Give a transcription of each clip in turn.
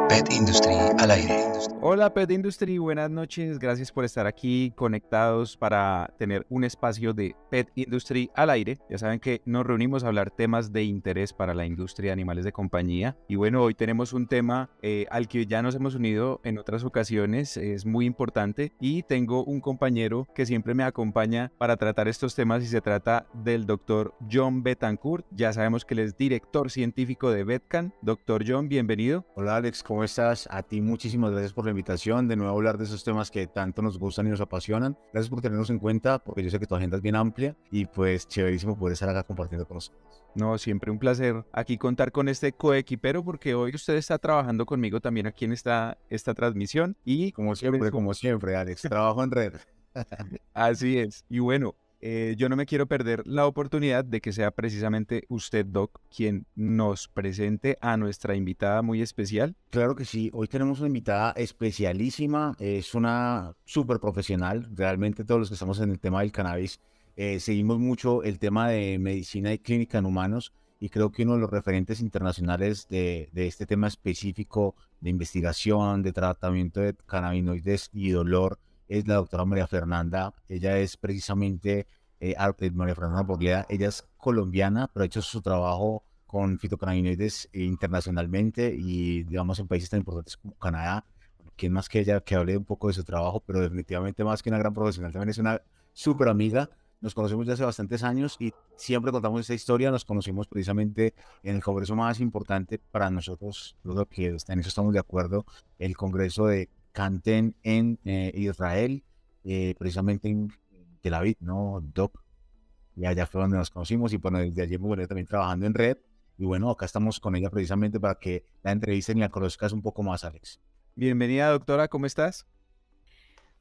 Pet Industry al aire. Hola Pet Industry, buenas noches, gracias por estar aquí conectados para tener un espacio de Pet Industry al aire. Ya saben que nos reunimos a hablar temas de interés para la industria de animales de compañía. Y bueno, hoy tenemos un tema al que ya nos hemos unido en otras ocasiones, es muy importante y tengo un compañero que siempre me acompaña para tratar estos temas y se trata del doctor John Betancourt. Ya sabemos que él es director científico de VetCan. Doctor John, bienvenido. Hola Alex, ¿cómo estás? A ti muchísimas gracias por la invitación, de nuevo hablar de esos temas que tanto nos gustan y nos apasionan. Gracias por tenernos en cuenta, porque yo sé que tu agenda es bien amplia y pues chéverísimo poder estar acá compartiendo con nosotros. No, siempre un placer aquí contar con este coequipero porque hoy usted está trabajando conmigo también aquí en esta transmisión y Como siempre, Alex, trabajo en red. así es. Y bueno, yo no me quiero perder la oportunidad de que sea precisamente usted, Doc, quien nos presente a nuestra invitada muy especial. Claro que sí, hoy tenemos una invitada especialísima, es una súper profesional, realmente todos los que estamos en el tema del cannabis seguimos mucho el tema de medicina y clínica en humanos y creo que uno de los referentes internacionales de este tema específico de investigación, de tratamiento de cannabinoides y dolor es la doctora María Fernanda. Ella es precisamente María Fernanda Borleda, ella es colombiana, pero ha hecho su trabajo con fitocannabinoides internacionalmente y digamos en países tan importantes como Canadá. ¿Quién más que ella que hable un poco de su trabajo? Pero definitivamente más que una gran profesional, también es una súper amiga. Nos conocemos desde hace bastantes años y siempre contamos esta historia. Nos conocimos precisamente en el congreso más importante para nosotros, creo que en eso estamos de acuerdo, el congreso de Canten en Israel, precisamente en Tel Aviv, ¿no, Doc? Y allá fue donde nos conocimos y bueno, desde allí hemos venido también trabajando en red. Y bueno, acá estamos con ella precisamente para que la entrevisten y la conozcas un poco más, Alex. Bienvenida, doctora, ¿cómo estás?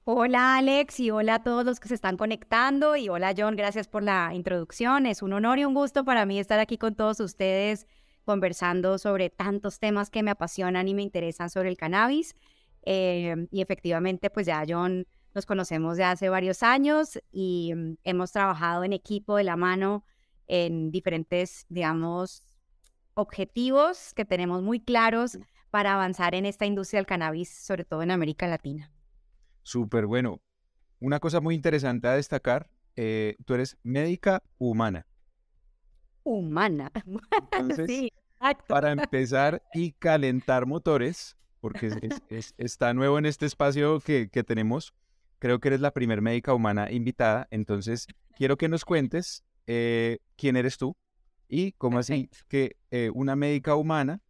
Hola Alex y hola a todos los que se están conectando y hola John, gracias por la introducción. Es un honor y un gusto para mí estar aquí con todos ustedes conversando sobre tantos temas que me apasionan y me interesan sobre el cannabis. Y efectivamente, pues ya John nos conocemos de hace varios años y hemos trabajado en equipo de la mano en diferentes, digamos, objetivos que tenemos muy claros para avanzar en esta industria del cannabis, sobre todo en América Latina. Súper bueno. Una cosa muy interesante a destacar, tú eres médica humana. Humana. Entonces, Sí, exacto. para empezar y calentar motores, porque está nuevo en este espacio que tenemos, creo que eres la primer médica humana invitada, entonces quiero que nos cuentes quién eres tú y cómo así que una médica humana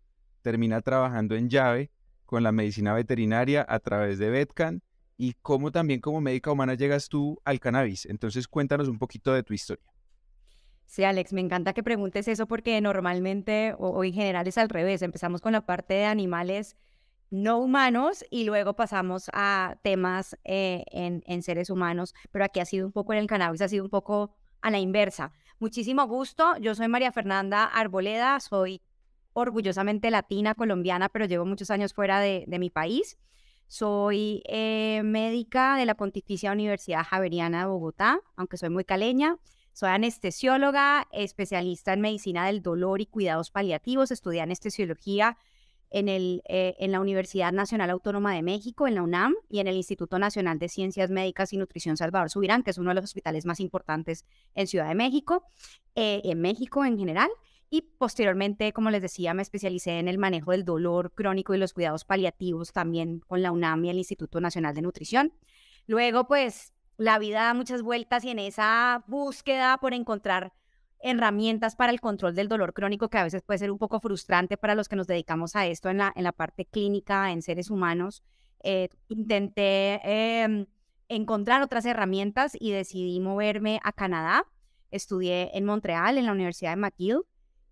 termina trabajando en llave con la medicina veterinaria a través de VetCan y cómo también como médica humana llegas tú al cannabis. Entonces cuéntanos un poquito de tu historia. Sí, Alex, me encanta que preguntes eso porque normalmente o en general es al revés. Empezamos con la parte de animales no humanos y luego pasamos a temas en seres humanos, pero aquí ha sido un poco en el cannabis, ha sido un poco a la inversa. Muchísimo gusto, yo soy María Fernanda Arboleda, soy orgullosamente latina, colombiana, pero llevo muchos años fuera de mi país. Soy médica de la Pontificia Universidad Javeriana de Bogotá, aunque soy muy caleña. Soy anestesióloga, especialista en medicina del dolor y cuidados paliativos. Estudié anestesiología en la Universidad Nacional Autónoma de México, en la UNAM, y en el Instituto Nacional de Ciencias Médicas y Nutrición Salvador Subirán, que es uno de los hospitales más importantes en Ciudad de México, en México en general. Y posteriormente, como les decía, me especialicé en el manejo del dolor crónico y los cuidados paliativos también con la UNAM y el Instituto Nacional de Nutrición. Luego, pues, la vida da muchas vueltas y en esa búsqueda por encontrar herramientas para el control del dolor crónico, que a veces puede ser un poco frustrante para los que nos dedicamos a esto en la parte clínica, en seres humanos, intenté encontrar otras herramientas y decidí moverme a Canadá. Estudié en Montreal, en la Universidad de McGill,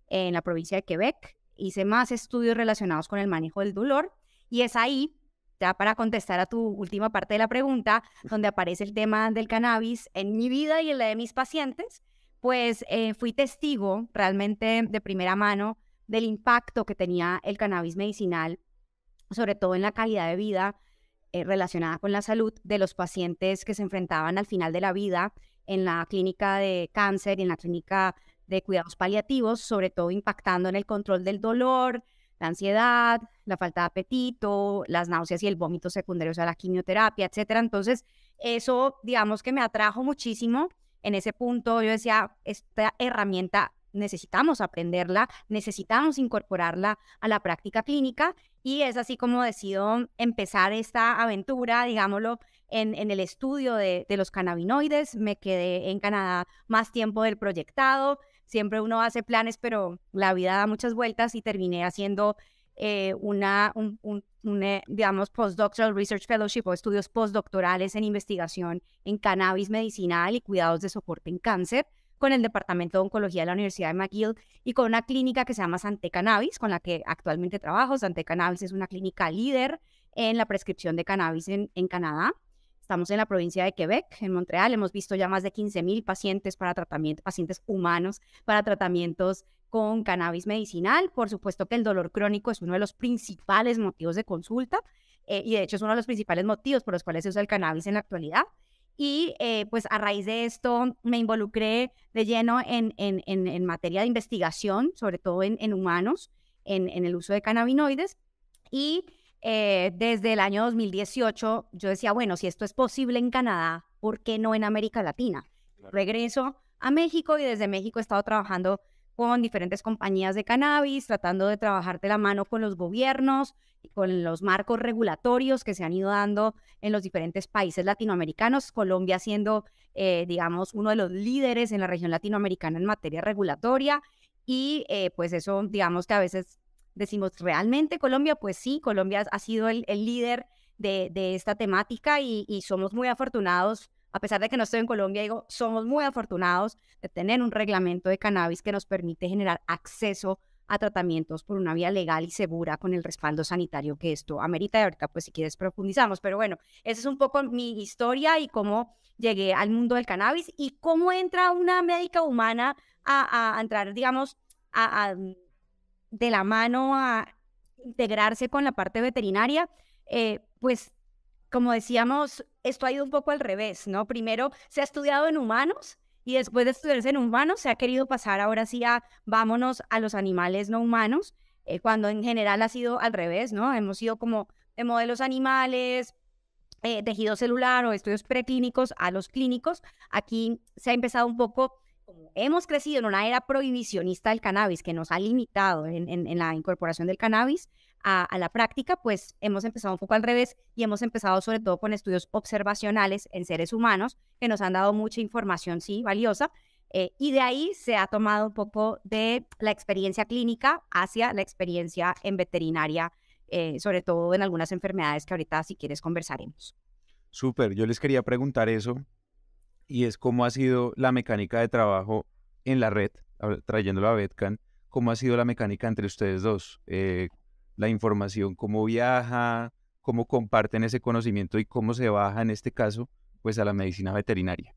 en la provincia de Quebec. Hice más estudios relacionados con el manejo del dolor y es ahí, ya para contestar a tu última parte de la pregunta, donde aparece el tema del cannabis en mi vida y en la de mis pacientes, pues fui testigo realmente de primera mano del impacto que tenía el cannabis medicinal, sobre todo en la calidad de vida relacionada con la salud de los pacientes que se enfrentaban al final de la vida en la clínica de cáncer y en la clínica de cuidados paliativos, sobre todo impactando en el control del dolor, la ansiedad, la falta de apetito, las náuseas y el vómito secundarios a la quimioterapia, etcétera. Entonces, eso, digamos que me atrajo muchísimo. En ese punto yo decía, esta herramienta necesitamos aprenderla, necesitamos incorporarla a la práctica clínica y es así como decido empezar esta aventura, digámoslo, en el estudio de los cannabinoides. Me quedé en Canadá más tiempo del proyectado. Siempre uno hace planes, pero la vida da muchas vueltas y terminé haciendo digamos, postdoctoral research fellowship o estudios postdoctorales en investigación en cannabis medicinal y cuidados de soporte en cáncer con el Departamento de Oncología de la Universidad de McGill y con una clínica que se llama Santé Cannabis, con la que actualmente trabajo. Santé Cannabis es una clínica líder en la prescripción de cannabis en Canadá. Estamos en la provincia de Quebec, en Montreal. Hemos visto ya más de 15,000 pacientes para tratamiento, pacientes humanos para tratamientos con cannabis medicinal. Por supuesto que el dolor crónico es uno de los principales motivos de consulta y de hecho es uno de los principales motivos por los cuales se usa el cannabis en la actualidad. Y pues a raíz de esto me involucré de lleno en materia de investigación, sobre todo en humanos, en el uso de cannabinoides. Y desde el año 2018 yo decía, bueno, si esto es posible en Canadá, ¿por qué no en América Latina? Claro. Regreso a México y desde México he estado trabajando con diferentes compañías de cannabis, tratando de trabajar de la mano con los gobiernos y con los marcos regulatorios que se han ido dando en los diferentes países latinoamericanos, Colombia siendo, digamos, uno de los líderes en la región latinoamericana en materia regulatoria y pues eso, digamos que a veces decimos, ¿realmente Colombia? Pues sí, Colombia ha sido el líder de esta temática y somos muy afortunados. A pesar de que no estoy en Colombia, digo, somos muy afortunados de tener un reglamento de cannabis que nos permite generar acceso a tratamientos por una vía legal y segura con el respaldo sanitario que esto amerita. Y ahorita, pues, si quieres, profundizamos. Pero bueno, esa es un poco mi historia y cómo llegué al mundo del cannabis y cómo entra una médica humana a entrar, digamos, de la mano a integrarse con la parte veterinaria. Pues, como decíamos, esto ha ido un poco al revés, ¿no? Primero se ha estudiado en humanos y después de estudiarse en humanos se ha querido pasar ahora sí a vámonos a los animales no humanos, cuando en general ha sido al revés, ¿no? Hemos ido como de modelos animales, tejido celular o estudios preclínicos a los clínicos. Aquí se ha empezado un poco, como hemos crecido en una era prohibicionista del cannabis que nos ha limitado en la incorporación del cannabis a la práctica, pues hemos empezado un poco al revés y hemos empezado sobre todo con estudios observacionales en seres humanos que nos han dado mucha información, sí, valiosa, y de ahí se ha tomado un poco de la experiencia clínica hacia la experiencia en veterinaria, sobre todo en algunas enfermedades que ahorita si quieres conversaremos. Súper, yo les quería preguntar eso y es cómo ha sido la mecánica de trabajo en la red, trayéndolo a Betcan, cómo ha sido la mecánica entre ustedes dos, la información, cómo viaja, cómo comparten ese conocimiento y cómo se baja en este caso, pues a la medicina veterinaria.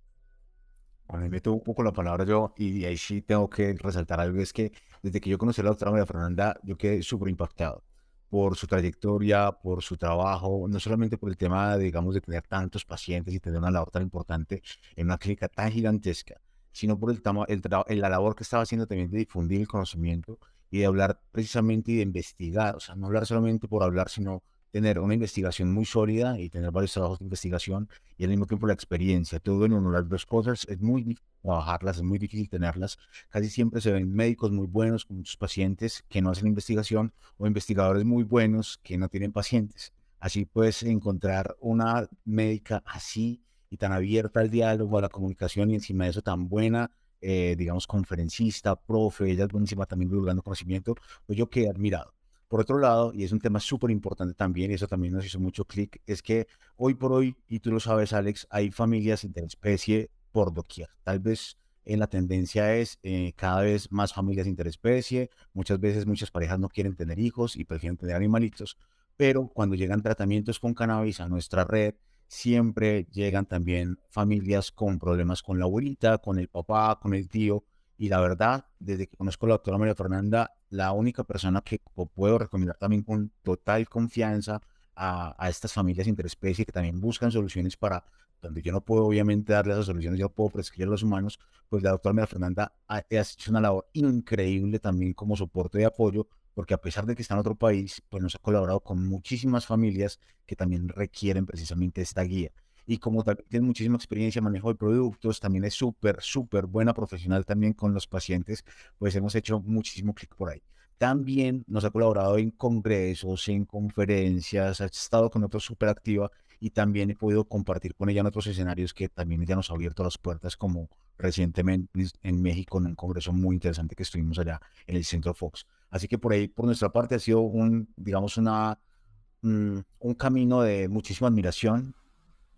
Bueno, me meto un poco la palabra yo y ahí sí tengo que resaltar algo, es que desde que yo conocí a la doctora María Fernanda, yo quedé súper impactado por su trayectoria, por su trabajo, no solamente por el tema, digamos, de tener tantos pacientes y tener una labor tan importante en una clínica tan gigantesca, sino por la labor que estaba haciendo también de difundir el conocimiento y de hablar precisamente y de investigar, o sea, no hablar solamente por hablar, sino tener una investigación muy sólida y tener varios trabajos de investigación y al mismo tiempo la experiencia. Todo en uno de las dos cosas es muy difícil trabajarlas, es muy difícil tenerlas. Casi siempre se ven médicos muy buenos con muchos pacientes que no hacen investigación o investigadores muy buenos que no tienen pacientes. Así puedes encontrar una médica así y tan abierta al diálogo, a la comunicación y encima de eso tan buena, digamos, conferencista, profe, ella es buenísima también divulgando conocimiento, pues yo quedé admirado. Por otro lado, y es un tema súper importante también, y eso también nos hizo mucho clic, es que hoy por hoy, y tú lo sabes, Alex, hay familias interespecie por doquier. Tal vez la tendencia es cada vez más familias interespecie, muchas veces muchas parejas no quieren tener hijos y prefieren tener animalitos, pero cuando llegan tratamientos con cannabis a nuestra red, siempre llegan también familias con problemas con la abuelita, con el papá, con el tío, y la verdad, desde que conozco a la doctora María Fernanda, la única persona que puedo recomendar también con total confianza a estas familias interespecie que también buscan soluciones para, donde yo no puedo obviamente darle esas soluciones, yo no puedo prescribir a los humanos, pues la doctora María Fernanda ha hecho una labor increíble también como soporte y apoyo, porque a pesar de que está en otro país, pues nos ha colaborado con muchísimas familias que también requieren precisamente esta guía. Y como también tiene muchísima experiencia en manejo de productos, también es súper buena profesional también con los pacientes, pues hemos hecho muchísimo clic por ahí. También nos ha colaborado en congresos, en conferencias, ha estado con nosotros súper activa y también he podido compartir con ella en otros escenarios que también ella nos ha abierto las puertas, como recientemente en México, en un congreso muy interesante que estuvimos allá en el Centro Fox. Así que por ahí, por nuestra parte, ha sido digamos, un camino de muchísima admiración,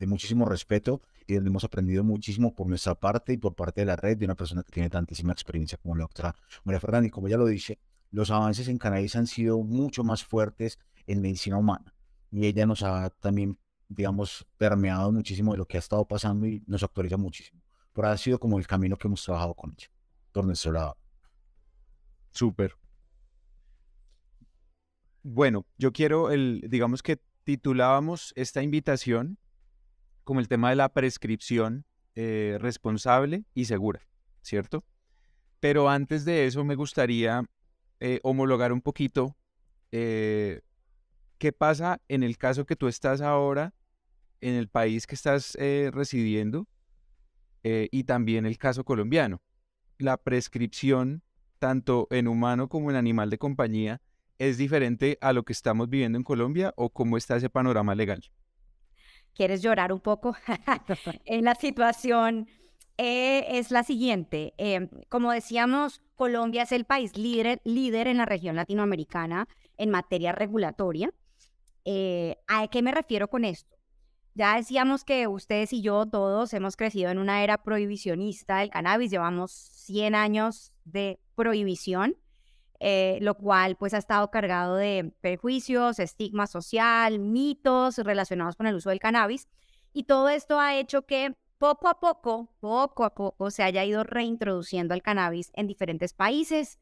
de muchísimo respeto y donde hemos aprendido muchísimo por nuestra parte y por parte de la red de una persona que tiene tantísima experiencia como la doctora María Fernanda. Y como ya lo dice, los avances en cannabis han sido mucho más fuertes en medicina humana y ella nos ha también, digamos, permeado muchísimo de lo que ha estado pasando y nos actualiza muchísimo. Pero ha sido como el camino que hemos trabajado con ella, por nuestro lado. Súper. Bueno, yo quiero, digamos que titulábamos esta invitación como el tema de la prescripción responsable y segura, ¿cierto? Pero antes de eso me gustaría homologar un poquito qué pasa en el caso que tú estás ahora en el país que estás residiendo y también el caso colombiano. La prescripción, tanto en humano como en animal de compañía, ¿es diferente a lo que estamos viviendo en Colombia o cómo está ese panorama legal? ¿Quieres llorar un poco? La situación es la siguiente. Como decíamos, Colombia es el país líder en la región latinoamericana en materia regulatoria. ¿A qué me refiero con esto? Ya decíamos que ustedes y yo todos hemos crecido en una era prohibicionista del cannabis. Llevamos 100 años de prohibición. Lo cual pues ha estado cargado de prejuicios, estigma social, mitos relacionados con el uso del cannabis, y todo esto ha hecho que poco a poco se haya ido reintroduciendo el cannabis en diferentes países.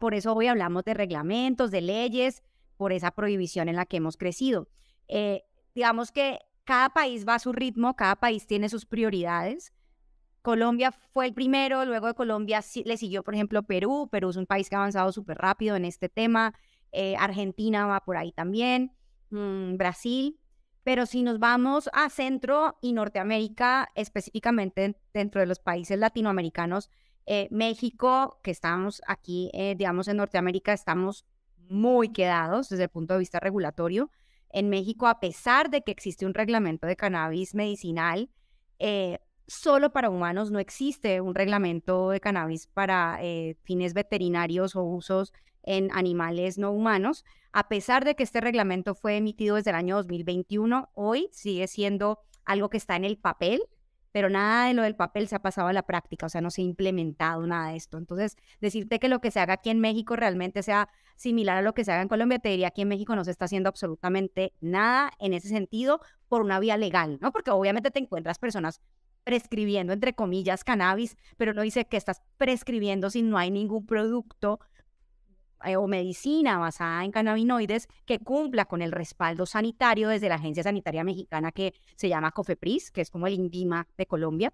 Por eso hoy hablamos de reglamentos, de leyes, por esa prohibición en la que hemos crecido. Digamos que cada país va a su ritmo, cada país tiene sus prioridades. Colombia fue el primero, luego de Colombia le siguió, por ejemplo, Perú. Perú es un país que ha avanzado súper rápido en este tema. Argentina va por ahí también, Brasil. Pero si nos vamos a Centro y Norteamérica, específicamente dentro de los países latinoamericanos, México, que estamos aquí, digamos, en Norteamérica, estamos muy quedados desde el punto de vista regulatorio. En México, a pesar de que existe un reglamento de cannabis medicinal, solo para humanos, no existe un reglamento de cannabis para fines veterinarios o usos en animales no humanos. A pesar de que este reglamento fue emitido desde el año 2021, hoy sigue siendo algo que está en el papel, pero nada de lo del papel se ha pasado a la práctica, o sea, no se ha implementado nada de esto. Entonces, decirte que lo que se haga aquí en México realmente sea similar a lo que se haga en Colombia, te diría que en México no se está haciendo absolutamente nada en ese sentido por una vía legal, ¿no? Porque obviamente te encuentras personas prescribiendo, entre comillas, cannabis, pero no dice que estás prescribiendo si no hay ningún producto o medicina basada en cannabinoides que cumpla con el respaldo sanitario desde la Agencia Sanitaria Mexicana que se llama COFEPRIS, que es como el INVIMA de Colombia,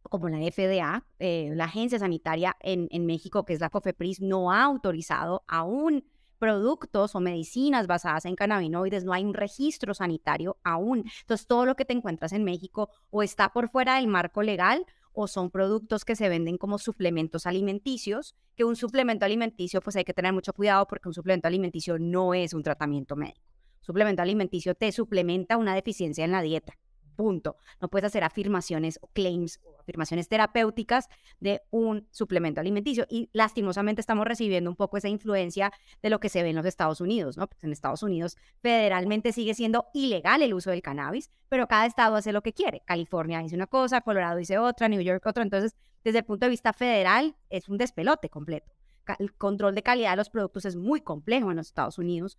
como la FDA. La Agencia Sanitaria en México, que es la COFEPRIS, no ha autorizado aún productos o medicinas basadas en cannabinoides, no hay un registro sanitario aún. Entonces, todo lo que te encuentras en México o está por fuera del marco legal o son productos que se venden como suplementos alimenticios, que un suplemento alimenticio, pues hay que tener mucho cuidado porque un suplemento alimenticio no es un tratamiento médico. Un suplemento alimenticio te suplementa una deficiencia en la dieta. Punto. No puedes hacer afirmaciones o claims o afirmaciones terapéuticas de un suplemento alimenticio. Y lastimosamente estamos recibiendo un poco esa influencia de lo que se ve en los Estados Unidos, ¿no? Pues en Estados Unidos federalmente sigue siendo ilegal el uso del cannabis, pero cada estado hace lo que quiere. California dice una cosa, Colorado dice otra, New York otra. Entonces, desde el punto de vista federal, es un despelote completo. El control de calidad de los productos es muy complejo en los Estados Unidos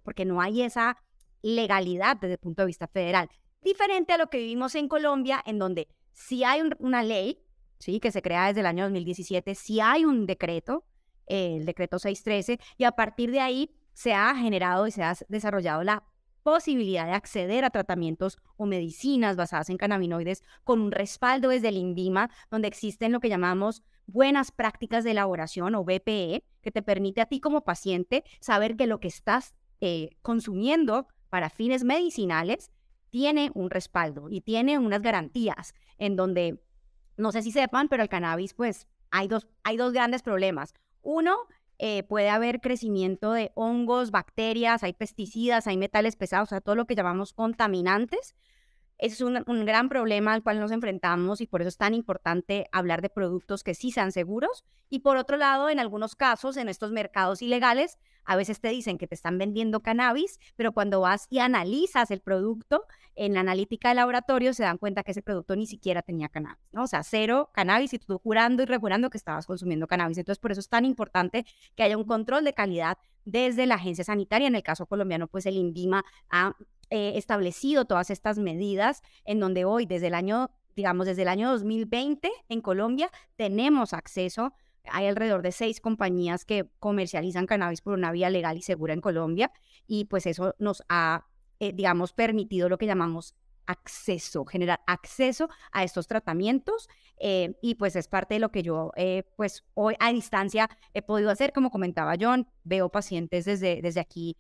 porque no hay esa legalidad desde el punto de vista federal, diferente a lo que vivimos en Colombia, en donde sí hay una ley, ¿sí?, que se crea desde el año 2017, sí hay un decreto, el decreto 613, y a partir de ahí se ha generado y se ha desarrollado la posibilidad de acceder a tratamientos o medicinas basadas en cannabinoides con un respaldo desde el INVIMA, donde existen lo que llamamos buenas prácticas de elaboración o BPE, que te permite a ti como paciente saber que lo que estás consumiendo para fines medicinales tiene un respaldo y tiene unas garantías en donde, no sé si sepan, pero el cannabis, pues, hay dos grandes problemas. Uno, puede haber crecimiento de hongos, bacterias, hay pesticidas, hay metales pesados, o sea, todo lo que llamamos contaminantes. Ese es un gran problema al cual nos enfrentamos y por eso es tan importante hablar de productos que sí sean seguros. Y por otro lado, en algunos casos, en estos mercados ilegales, a veces te dicen que te están vendiendo cannabis, pero cuando vas y analizas el producto, en la analítica de laboratorio se dan cuenta que ese producto ni siquiera tenía cannabis, ¿no? O sea, cero cannabis y tú jurando y rejurando que estabas consumiendo cannabis. Entonces, por eso es tan importante que haya un control de calidad desde la agencia sanitaria. En el caso colombiano, pues el INVIMA ha establecido todas estas medidas en donde hoy, desde el año 2020 en Colombia, tenemos acceso. Hay alrededor de 6 compañías que comercializan cannabis por una vía legal y segura en Colombia y pues eso nos ha, permitido lo que llamamos acceso, generar acceso a estos tratamientos y pues es parte de lo que yo pues hoy a distancia he podido hacer. Como comentaba John, veo pacientes desde aquí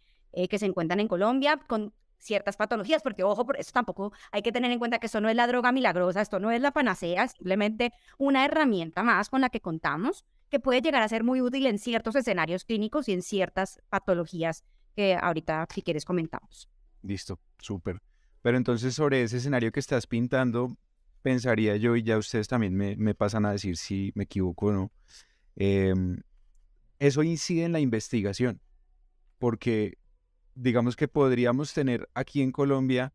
que se encuentran en Colombia con ciertas patologías, porque ojo, por eso tampoco hay que tener en cuenta que esto no es la droga milagrosa, esto no es la panacea, es simplemente una herramienta más con la que contamos que puede llegar a ser muy útil en ciertos escenarios clínicos y en ciertas patologías que ahorita, si quieres, comentamos. Listo, súper. Pero entonces sobre ese escenario que estás pintando, pensaría yo, y ya ustedes también me pasan a decir si me equivoco o no, eso incide en la investigación, porque digamos que podríamos tener aquí en Colombia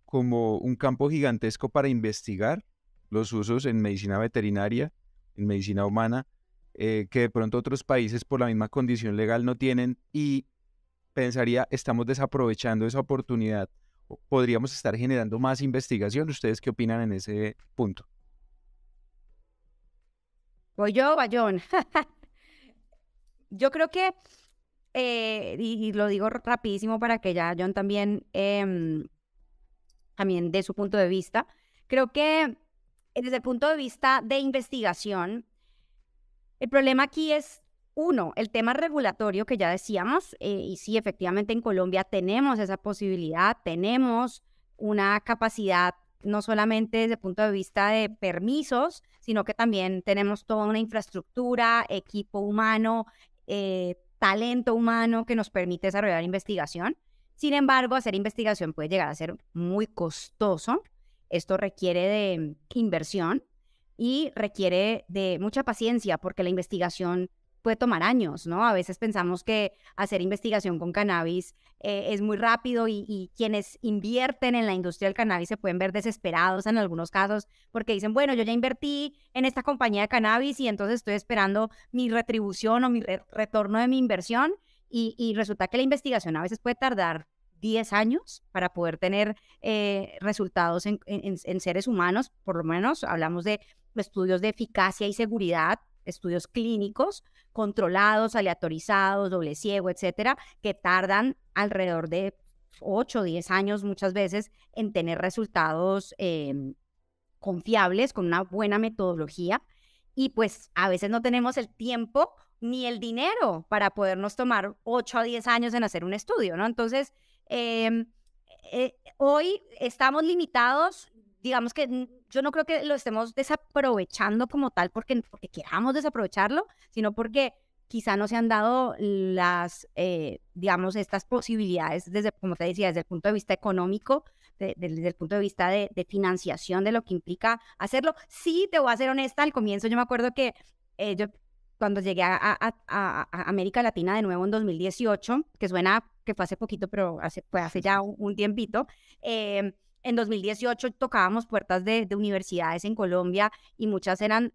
como un campo gigantesco para investigar los usos en medicina veterinaria, en medicina humana, que de pronto otros países por la misma condición legal no tienen y pensaría, estamos desaprovechando esa oportunidad. ¿Podríamos estar generando más investigación? ¿Ustedes qué opinan en ese punto? Voy yo, Bayón. Yo creo que, y lo digo rapidísimo para que ya John también, también dé su punto de vista. Creo que desde el punto de vista de investigación, el problema aquí es, uno, el tema regulatorio que ya decíamos, y sí, efectivamente en Colombia tenemos esa posibilidad, tenemos una capacidad no solamente desde el punto de vista de permisos, sino que también tenemos toda una infraestructura, equipo humano, talento humano que nos permite desarrollar investigación. Sin embargo, hacer investigación puede llegar a ser muy costoso. Esto requiere de inversión y requiere de mucha paciencia porque la investigación puede tomar años, ¿no? A veces pensamos que hacer investigación con cannabis es muy rápido y quienes invierten en la industria del cannabis se pueden ver desesperados en algunos casos porque dicen, bueno, yo ya invertí en esta compañía de cannabis y entonces estoy esperando mi retribución o mi retorno de mi inversión y resulta que la investigación a veces puede tardar 10 años para poder tener resultados en seres humanos. Por lo menos hablamos de estudios de eficacia y seguridad, estudios clínicos controlados, aleatorizados, doble ciego, etcétera, que tardan alrededor de 8 o 10 años muchas veces en tener resultados confiables, con una buena metodología. Y pues a veces no tenemos el tiempo ni el dinero para podernos tomar 8 a 10 años en hacer un estudio, ¿no? Entonces, hoy estamos limitados. Digamos que yo no creo que lo estemos desaprovechando como tal porque queramos desaprovecharlo, sino porque quizá no se han dado las, estas posibilidades, como te decía, desde el punto de vista económico, desde el punto de vista de financiación de lo que implica hacerlo. Sí, te voy a ser honesta, al comienzo yo me acuerdo que yo cuando llegué a América Latina de nuevo en 2018, que suena que fue hace poquito, pero fue hace ya un tiempito, en 2018 tocábamos puertas de universidades en Colombia y muchas eran,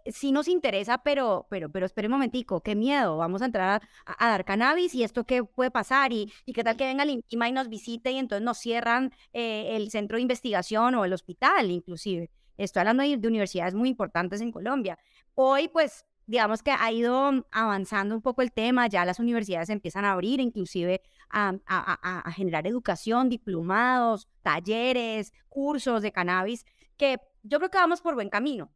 sí nos interesa, pero espere un momentico, qué miedo, vamos a entrar a dar cannabis y esto qué puede pasar y qué tal que venga el INVIMA y nos visite y entonces nos cierran el centro de investigación o el hospital inclusive. Estoy hablando de universidades muy importantes en Colombia. Hoy pues digamos que ha ido avanzando un poco el tema, ya las universidades empiezan a abrir, inclusive a generar educación, diplomados, talleres, cursos de cannabis, que yo creo que vamos por buen camino.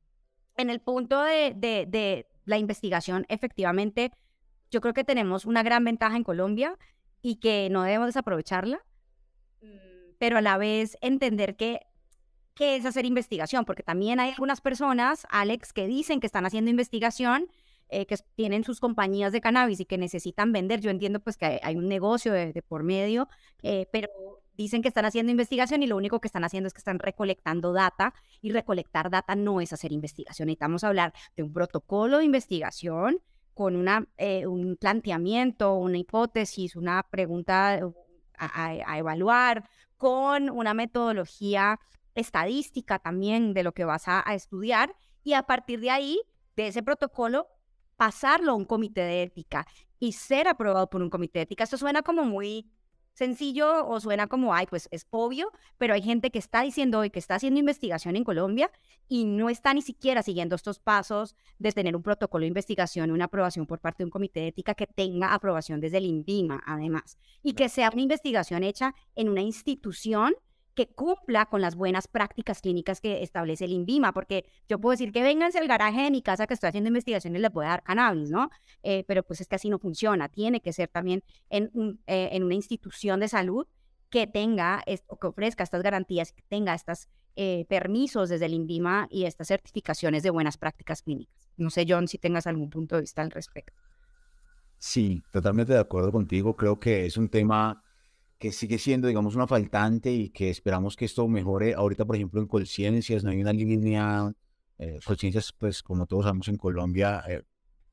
En el punto de la investigación, efectivamente, yo creo que tenemos una gran ventaja en Colombia y que no debemos desaprovecharla, pero a la vez entender qué es hacer investigación, porque también hay algunas personas, Alex, que dicen que están haciendo investigación, que tienen sus compañías de cannabis y que necesitan vender. Yo entiendo pues que hay un negocio de por medio, pero dicen que están haciendo investigación y lo único que están haciendo es que están recolectando data, y recolectar data no es hacer investigación. Necesitamos hablar de un protocolo de investigación con un planteamiento, una hipótesis, una pregunta a evaluar, con una metodología estadística también de lo que vas a estudiar, y a partir de ahí, de ese protocolo, pasarlo a un comité de ética y ser aprobado por un comité de ética. Esto suena como muy sencillo o suena como, ay, pues es obvio, pero hay gente que está diciendo hoy que está haciendo investigación en Colombia y no está ni siquiera siguiendo estos pasos de tener un protocolo de investigación y una aprobación por parte de un comité de ética que tenga aprobación desde el INVIMA, además, y que sea una investigación hecha en una institución que cumpla con las buenas prácticas clínicas que establece el INVIMA, porque yo puedo decir que vénganse al garaje de mi casa que estoy haciendo investigaciones y les voy a dar cannabis, ¿no? Pero pues es que así no funciona, tiene que ser también en una institución de salud que tenga, o que ofrezca estas garantías, que tenga estos permisos desde el INVIMA y estas certificaciones de buenas prácticas clínicas. No sé, John, si tengas algún punto de vista al respecto. Sí, totalmente de acuerdo contigo. Creo que es un tema que sigue siendo, digamos, una faltante y que esperamos que esto mejore. Ahorita, por ejemplo, en Colciencias no hay una línea, Colciencias, pues como todos sabemos en Colombia,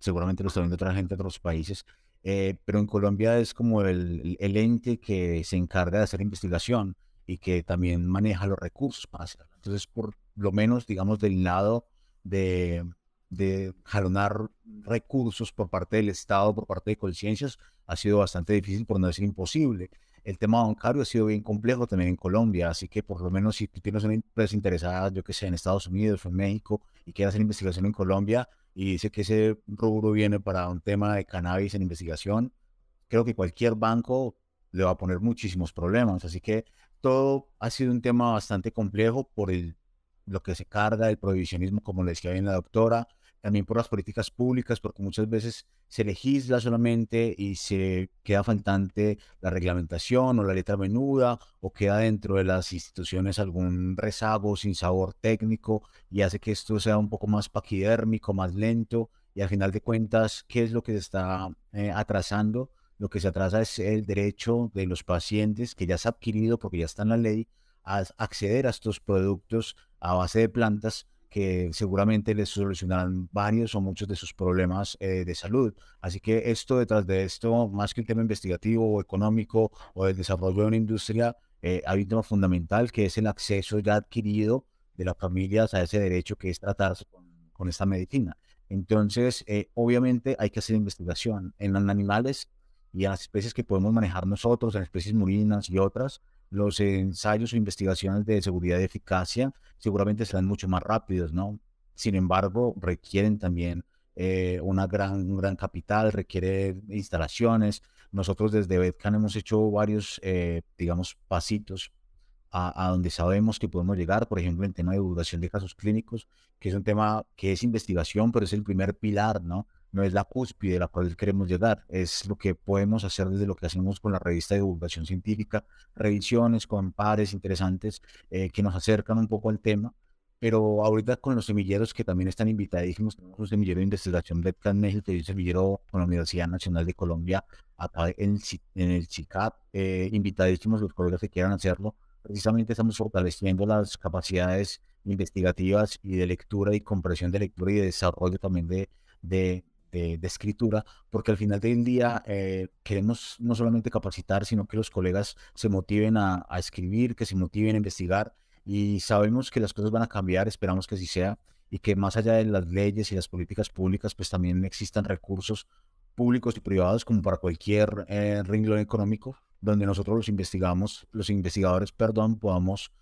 seguramente lo está viendo otra gente de otros países, pero en Colombia es como el ente que se encarga de hacer investigación y que también maneja los recursos para hacerlo. Entonces, por lo menos, digamos, del lado de jalonar recursos por parte del Estado, por parte de Colciencias, ha sido bastante difícil, por no decir imposible. El tema bancario ha sido bien complejo también en Colombia, así que por lo menos si tú tienes una empresa interesada, yo que sé, en Estados Unidos o en México y quieres hacer investigación en Colombia y dice que ese rubro viene para un tema de cannabis en investigación, creo que cualquier banco le va a poner muchísimos problemas. Así que todo ha sido un tema bastante complejo por lo que se carga, el prohibicionismo, como le decía bien la doctora, también por las políticas públicas, porque muchas veces se legisla solamente y se queda faltante la reglamentación o la letra menuda, o queda dentro de las instituciones algún rezago sin sabor técnico y hace que esto sea un poco más paquidérmico, más lento, y al final de cuentas, ¿qué es lo que se está atrasando? Lo que se atrasa es el derecho de los pacientes, que ya se ha adquirido porque ya está en la ley, a acceder a estos productos a base de plantas que seguramente les solucionarán varios o muchos de sus problemas de salud. Así que esto, detrás de esto, más que un tema investigativo o económico o del desarrollo de una industria, hay un tema fundamental que es el acceso ya adquirido de las familias a ese derecho que es tratarse con esta medicina. Entonces, obviamente hay que hacer investigación en los animales y en las especies que podemos manejar nosotros, en especies murinas y otras. Los ensayos o investigaciones de seguridad y eficacia seguramente serán mucho más rápidos, ¿no? Sin embargo, requieren también un gran capital, requiere instalaciones. Nosotros desde Betcan hemos hecho varios, digamos, pasitos a donde sabemos que podemos llegar, por ejemplo, en tema de divulgación de casos clínicos, que es un tema que es investigación, pero es el primer pilar, ¿no? No es la cúspide a la cual queremos llegar, es lo que podemos hacer desde lo que hacemos con la revista de divulgación científica, revisiones con pares interesantes que nos acercan un poco al tema, pero ahorita con los semilleros que también están invitadísimos, tenemos un semillero de investigación de Plan México y un semillero con la Universidad Nacional de Colombia, acá en el CICAP, invitadísimos los colegas que quieran hacerlo. Precisamente estamos fortaleciendo las capacidades investigativas y de lectura y comprensión de lectura y de desarrollo también de escritura, porque al final del día queremos no solamente capacitar, sino que los colegas se motiven a escribir, que se motiven a investigar, y sabemos que las cosas van a cambiar, esperamos que así sea, y que más allá de las leyes y las políticas públicas, pues también existan recursos públicos y privados como para cualquier renglón económico, donde nosotros los investigadores, perdón, podamos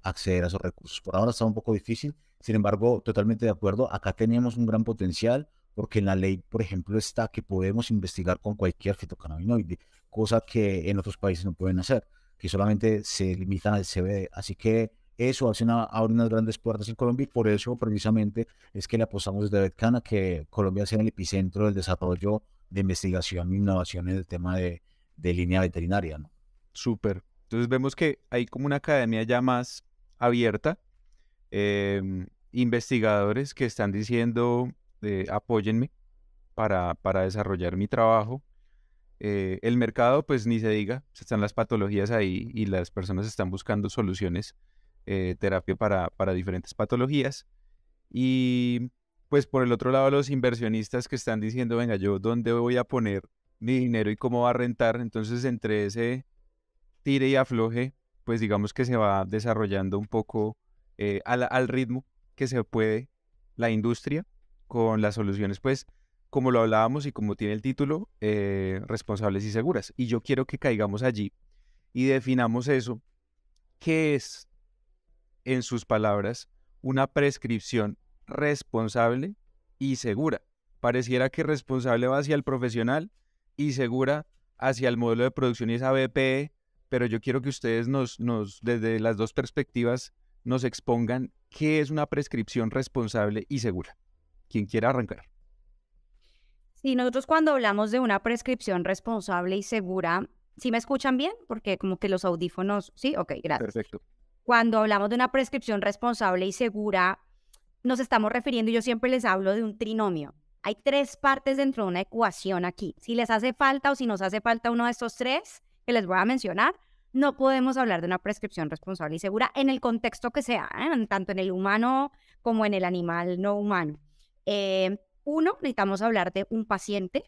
acceder a esos recursos. Por ahora está un poco difícil, sin embargo, totalmente de acuerdo, acá tenemos un gran potencial, porque en la ley, por ejemplo, está que podemos investigar con cualquier fitocannabinoide, cosa que en otros países no pueden hacer, que solamente se limitan al CBD. Así que eso abre unas grandes puertas en Colombia y por eso precisamente es que le apostamos desde Betcana que Colombia sea el epicentro del desarrollo de investigación e innovación en el tema de línea veterinaria, ¿no? Súper. Entonces vemos que hay como una academia ya más abierta, investigadores que están diciendo, apóyenme para desarrollar mi trabajo. El mercado, pues ni se diga, están las patologías ahí y las personas están buscando soluciones, terapia para diferentes patologías. Y pues por el otro lado, los inversionistas que están diciendo, venga, yo dónde voy a poner mi dinero y cómo va a rentar. Entonces, entre ese tire y afloje, pues digamos que se va desarrollando un poco al ritmo que se puede la industria con las soluciones, pues como lo hablábamos y como tiene el título, responsables y seguras. Y yo quiero que caigamos allí y definamos eso. ¿Qué es, en sus palabras, una prescripción responsable y segura? Pareciera que responsable va hacia el profesional y segura hacia el modelo de producción y esa BPE, pero yo quiero que ustedes desde las dos perspectivas, nos expongan qué es una prescripción responsable y segura. Quien quiera arrancar. Sí, nosotros cuando hablamos de una prescripción responsable y segura, ¿sí me escuchan bien? Porque como que los audífonos, sí, ok, gracias. Perfecto. Cuando hablamos de una prescripción responsable y segura, nos estamos refiriendo, y yo siempre les hablo de un trinomio. Hay tres partes dentro de una ecuación aquí. Si les hace falta o si nos hace falta uno de estos tres que les voy a mencionar, no podemos hablar de una prescripción responsable y segura en el contexto que sea, tanto en el humano como en el animal no humano. Uno, necesitamos hablar de un paciente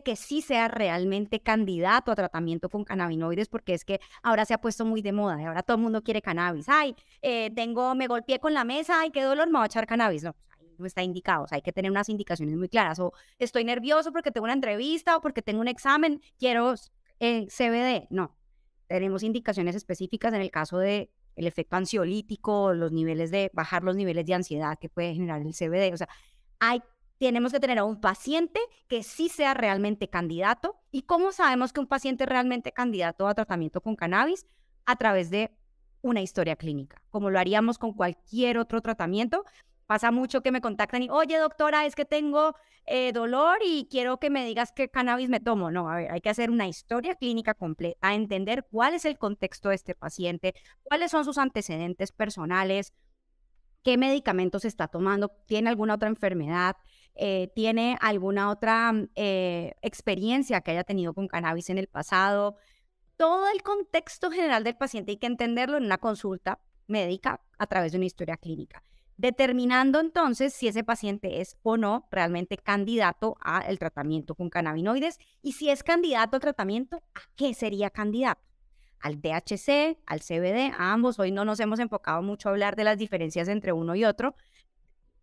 que sí sea realmente candidato a tratamiento con cannabinoides, porque es que ahora se ha puesto muy de moda y ahora todo el mundo quiere cannabis. Ay, me golpeé con la mesa, ay, qué dolor, me voy a echar cannabis. No, no está indicado, o sea, hay que tener unas indicaciones muy claras. O estoy nervioso porque tengo una entrevista o porque tengo un examen, quiero CBD. No, tenemos indicaciones específicas en el caso de el efecto ansiolítico, bajar los niveles de ansiedad que puede generar el CBD. O sea, tenemos que tener a un paciente que sí sea realmente candidato. ¿Y cómo sabemos que un paciente es realmente candidato a tratamiento con cannabis? A través de una historia clínica, como lo haríamos con cualquier otro tratamiento. Pasa mucho que me contactan y, oye, doctora, es que tengo dolor y quiero que me digas qué cannabis me tomo. No, a ver, hay que hacer una historia clínica completa, entender cuál es el contexto de este paciente, cuáles son sus antecedentes personales, qué medicamentos está tomando, tiene alguna otra enfermedad, tiene alguna otra experiencia que haya tenido con cannabis en el pasado. Todo el contexto general del paciente hay que entenderlo en una consulta médica a través de una historia clínica, determinando entonces si ese paciente es o no realmente candidato al tratamiento con cannabinoides y si es candidato al tratamiento, ¿a qué sería candidato? Al THC, al CBD, a ambos. Hoy no nos hemos enfocado mucho a hablar de las diferencias entre uno y otro.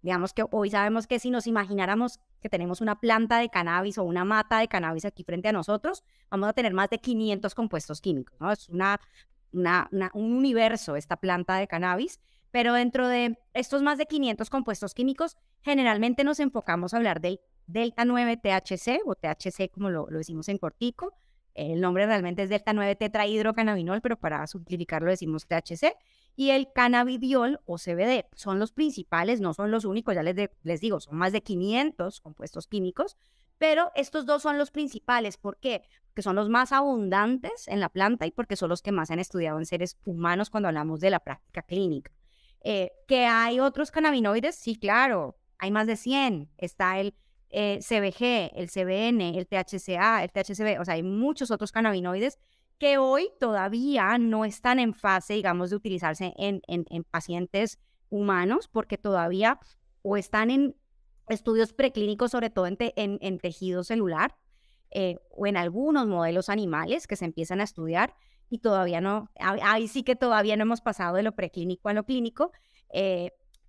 Digamos que hoy sabemos que si nos imagináramos que tenemos una planta de cannabis o una mata de cannabis aquí frente a nosotros, vamos a tener más de 500 compuestos químicos, ¿no? Es un universo esta planta de cannabis, pero dentro de estos más de 500 compuestos químicos, generalmente nos enfocamos a hablar del delta 9 THC o THC como lo decimos en cortico. El nombre realmente es delta 9 tetrahidrocannabinol, pero para simplificarlo decimos THC. Y el cannabidiol o CBD son los principales, no son los únicos, ya les digo, son más de 500 compuestos químicos, pero estos dos son los principales. ¿Por qué? Porque son los más abundantes en la planta y porque son los que más se han estudiado en seres humanos cuando hablamos de la práctica clínica. ¿Que hay otros cannabinoides? Sí, claro, hay más de 100. Está el CBG, el CBN, el THCA, el THCV, o sea, hay muchos otros cannabinoides que hoy todavía no están en fase, digamos, de utilizarse en pacientes humanos, porque todavía o están en estudios preclínicos, sobre todo en tejido celular, o en algunos modelos animales que se empiezan a estudiar, y todavía no, ahí sí que todavía no hemos pasado de lo preclínico a lo clínico.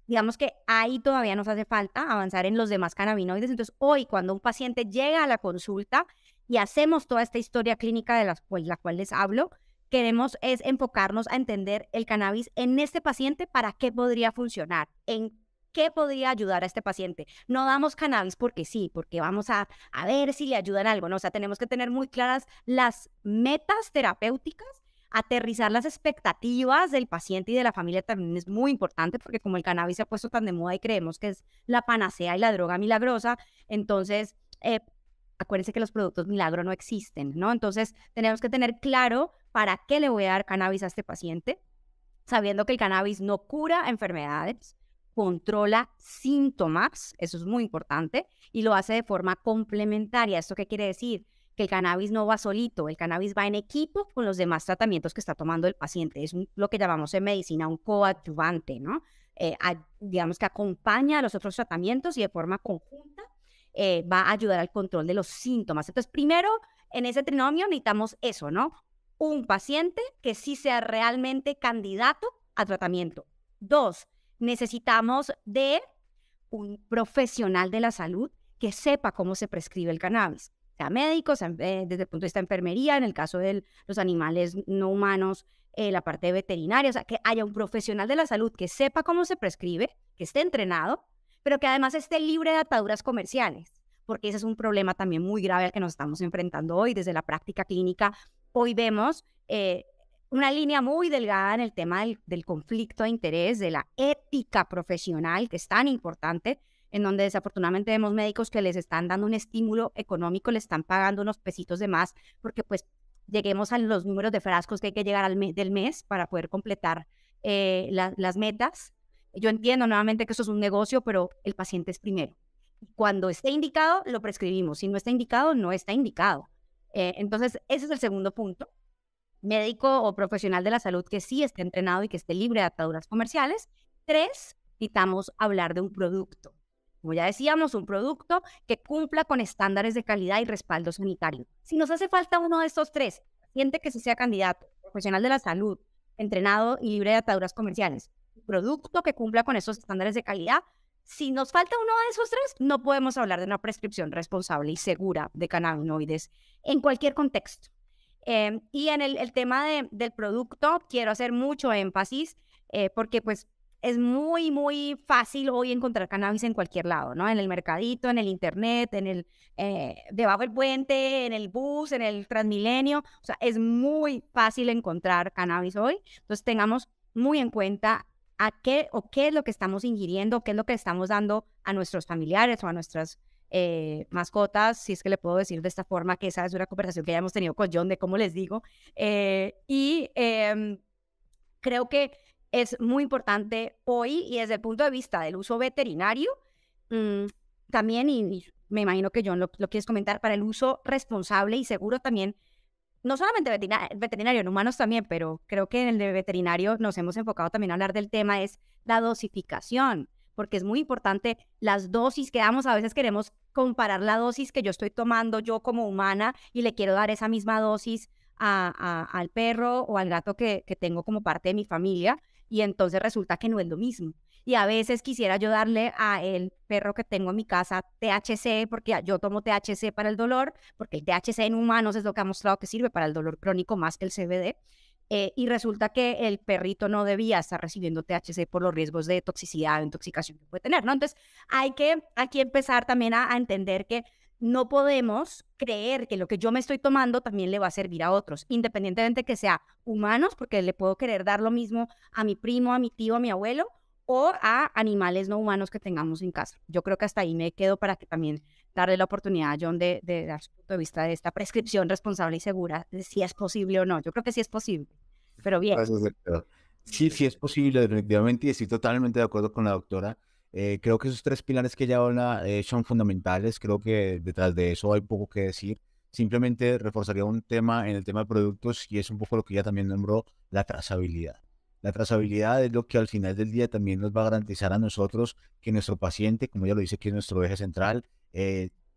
Digamos que ahí todavía nos hace falta avanzar en los demás cannabinoides. Entonces, hoy, cuando un paciente llega a la consulta y hacemos toda esta historia clínica de la cual les hablo, queremos es enfocarnos a entender el cannabis en este paciente, para qué podría funcionar, en ¿qué podría ayudar a este paciente? No damos cannabis porque sí, porque vamos a ver si le ayudan algo, ¿no? O sea, tenemos que tener muy claras las metas terapéuticas. Aterrizar las expectativas del paciente y de la familia también es muy importante, porque como el cannabis se ha puesto tan de moda y creemos que es la panacea y la droga milagrosa, entonces acuérdense que los productos milagro no existen, ¿no? Entonces tenemos que tener claro para qué le voy a dar cannabis a este paciente, sabiendo que el cannabis no cura enfermedades, controla síntomas, eso es muy importante, y lo hace de forma complementaria. ¿Esto qué quiere decir? Que el cannabis no va solito, el cannabis va en equipo con los demás tratamientos que está tomando el paciente. Es lo que llamamos en medicina un coadyuvante, ¿no? Digamos que acompaña a los otros tratamientos y de forma conjunta va a ayudar al control de los síntomas. Entonces, primero, en ese trinomio necesitamos eso, ¿no? Un paciente que sí sea realmente candidato a tratamiento. 2, necesitamos de un profesional de la salud que sepa cómo se prescribe el cannabis. Sea médico, sea, desde el punto de vista de enfermería, en el caso de los animales no humanos, la parte de veterinaria, o sea, que haya un profesional de la salud que sepa cómo se prescribe, que esté entrenado, pero que además esté libre de ataduras comerciales, porque ese es un problema también muy grave al que nos estamos enfrentando hoy desde la práctica clínica. Hoy vemos una línea muy delgada en el tema del conflicto de interés, de la ética profesional, que es tan importante, en donde desafortunadamente vemos médicos que les están dando un estímulo económico, le están pagando unos pesitos de más, porque pues lleguemos a los números de frascos que hay que llegar del mes para poder completar las metas. Yo entiendo nuevamente que eso es un negocio, pero el paciente es primero. Cuando esté indicado, lo prescribimos. Si no está indicado, no está indicado. Entonces, ese es el segundo punto. Médico o profesional de la salud que sí esté entrenado y que esté libre de ataduras comerciales. 3, necesitamos hablar de un producto. Como ya decíamos, un producto que cumpla con estándares de calidad y respaldo sanitario. Si nos hace falta uno de estos 3, paciente que sí sea candidato, profesional de la salud, entrenado y libre de ataduras comerciales, producto que cumpla con esos estándares de calidad, si nos falta uno de esos 3, no podemos hablar de una prescripción responsable y segura de cannabinoides en cualquier contexto. Y en el tema del producto, quiero hacer mucho énfasis porque pues es muy, muy fácil hoy encontrar cannabis en cualquier lado, ¿no? En el mercadito, en el internet, debajo del puente, en el bus, en el Transmilenio. O sea, es muy fácil encontrar cannabis hoy. Entonces, tengamos muy en cuenta qué es lo que estamos ingiriendo, qué es lo que estamos dando a nuestros familiares o a nuestras mascotas, si es que le puedo decir de esta forma, que esa es una conversación que ya hemos tenido con John de cómo les digo. Creo que es muy importante hoy y desde el punto de vista del uso veterinario, también, y me imagino que John lo quieres comentar, para el uso responsable y seguro también, no solamente veterinario, en humanos también, pero creo que en el de veterinario nos hemos enfocado también a hablar del tema, es la dosificación, porque es muy importante las dosis que damos. A veces queremos comparar la dosis que yo estoy tomando yo como humana y le quiero dar esa misma dosis al perro o al gato que tengo como parte de mi familia, y entonces resulta que no es lo mismo. Y a veces quisiera yo darle a el perro que tengo en mi casa THC, porque yo tomo THC para el dolor, porque el THC en humanos es lo que ha mostrado que sirve para el dolor crónico más que el CBD. Y resulta que el perrito no debía estar recibiendo THC por los riesgos de toxicidad o intoxicación que puede tener, ¿no? Entonces, hay que aquí empezar también a entender que no podemos creer que lo que yo me estoy tomando también le va a servir a otros, independientemente que sea humanos, porque le puedo querer dar lo mismo a mi primo, a mi tío, a mi abuelo, o a animales no humanos que tengamos en casa. Yo creo que hasta ahí me quedo para que también darle la oportunidad a John de dar su punto de vista de esta prescripción responsable y segura, de si es posible o no. Yo creo que sí es posible, pero bien. Gracias, doctor. Sí, sí es posible, definitivamente, y estoy totalmente de acuerdo con la doctora. Creo que esos 3 pilares que ella habla son fundamentales. Creo que detrás de eso hay poco que decir. Simplemente reforzaría un tema en el tema de productos, y es un poco lo que ella también nombró, la trazabilidad. La trazabilidad es lo que al final del día también nos va a garantizar a nosotros que nuestro paciente, como ella lo dice aquí en nuestro eje central,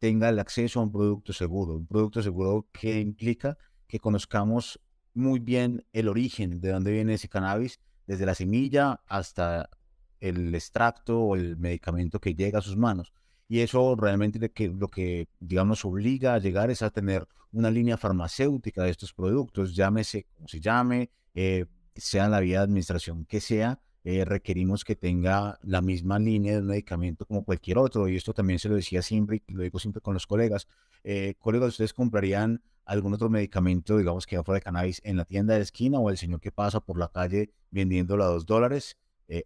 tenga el acceso a un producto seguro. Un producto seguro que implica que conozcamos muy bien el origen de dónde viene ese cannabis, desde la semilla hasta el extracto o el medicamento que llega a sus manos. Y eso realmente lo que digamos, obliga a llegar es a tener una línea farmacéutica de estos productos, llámese como se llame, sea en la vía de administración que sea, requerimos que tenga la misma línea de un medicamento como cualquier otro. Y esto también se lo decía siempre, y lo digo siempre con los colegas. Colegas, ¿ustedes comprarían algún otro medicamento, digamos que fuera de cannabis, en la tienda de la esquina o el señor que pasa por la calle vendiéndolo a $2?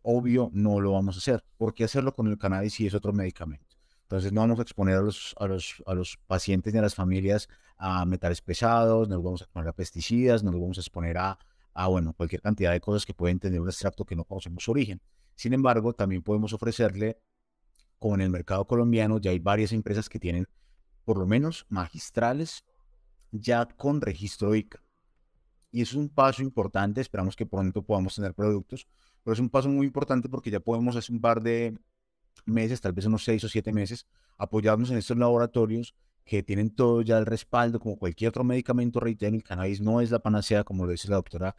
Obvio, no lo vamos a hacer. ¿Por qué hacerlo con el cannabis si es otro medicamento? Entonces no vamos a exponer a los pacientes ni a las familias a metales pesados, no los vamos a exponer a pesticidas, no los vamos a exponer bueno, cualquier cantidad de cosas que pueden tener un extracto que no conocemos su origen. Sin embargo, también podemos ofrecerle, como en el mercado colombiano, ya hay varias empresas que tienen, por lo menos magistrales, ya con registro ICA. Y es un paso importante, esperamos que pronto podamos tener productos, pero es un paso muy importante porque ya podemos hace un par de meses, tal vez unos 6 o 7 meses, apoyarnos en estos laboratorios que tienen todo ya el respaldo, como cualquier otro medicamento. Reitero, el cannabis no es la panacea, como lo dice la doctora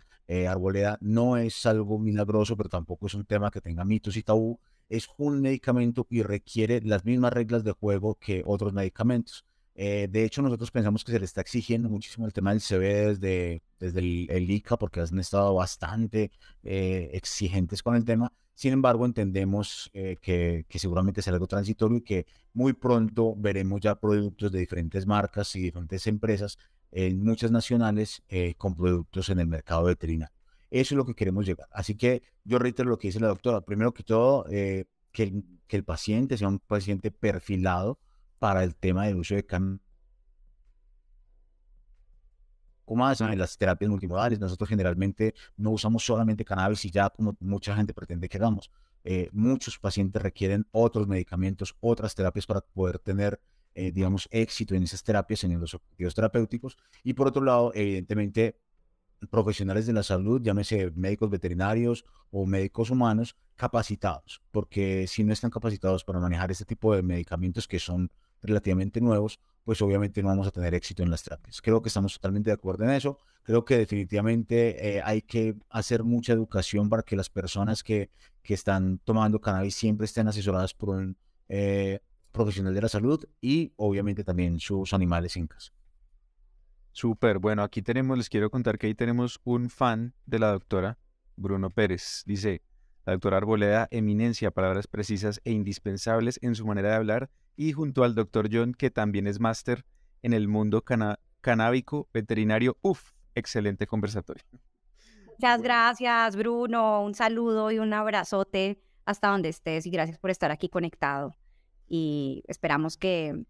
Arboleda, no es algo milagroso, pero tampoco es un tema que tenga mitos y tabú. Es un medicamento y requiere las mismas reglas de juego que otros medicamentos. De hecho, nosotros pensamos que se le está exigiendo muchísimo el tema del CBD desde el ICA, porque han estado bastante exigentes con el tema. Sin embargo, entendemos que seguramente será algo transitorio y que muy pronto veremos ya productos de diferentes marcas y diferentes empresas, muchas nacionales, con productos en el mercado veterinario. Eso es lo que queremos llegar. Así que yo reitero lo que dice la doctora. Primero que todo, que el paciente sea un paciente perfilado para el tema del uso de cannabis. Más en las terapias multimodales, nosotros generalmente no usamos solamente cannabis y ya como mucha gente pretende que hagamos. Muchos pacientes requieren otros medicamentos, otras terapias para poder tener, digamos, éxito en esas terapias, en los objetivos terapéuticos. Y por otro lado, evidentemente, profesionales de la salud, llámese médicos veterinarios o médicos humanos, capacitados, porque si no están capacitados para manejar este tipo de medicamentos que son relativamente nuevos, pues obviamente no vamos a tener éxito en las terapias. Creo que estamos totalmente de acuerdo en eso. Creo que definitivamente hay que hacer mucha educación para que las personas que están tomando cannabis siempre estén asesoradas por un profesional de la salud y obviamente también sus animales en casa. Súper, bueno, aquí tenemos, les quiero contar que ahí tenemos un fan de la doctora, Bruno Pérez. Dice, la doctora Arboleda, eminencia, palabras precisas e indispensables en su manera de hablar, y junto al doctor John, que también es máster en el mundo canábico veterinario. Uf, excelente conversatorio. Muchas Bueno, gracias, Bruno. Un saludo y un abrazote hasta donde estés y gracias por estar aquí conectado. Y esperamos que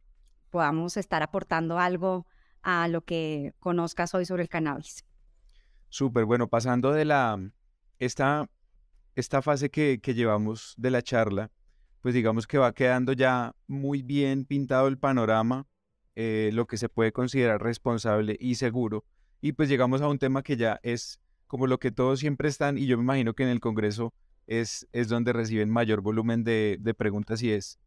podamos estar aportando algo a lo que conozcas hoy sobre el cannabis. súper, bueno, pasando de esta, esta fase que llevamos de la charla, pues digamos que va quedando ya muy bien pintado el panorama, lo que se puede considerar responsable y seguro. Y pues llegamos a un tema que ya es como lo que todos siempre están, y yo me imagino que en el Congreso es donde reciben mayor volumen de preguntas, y es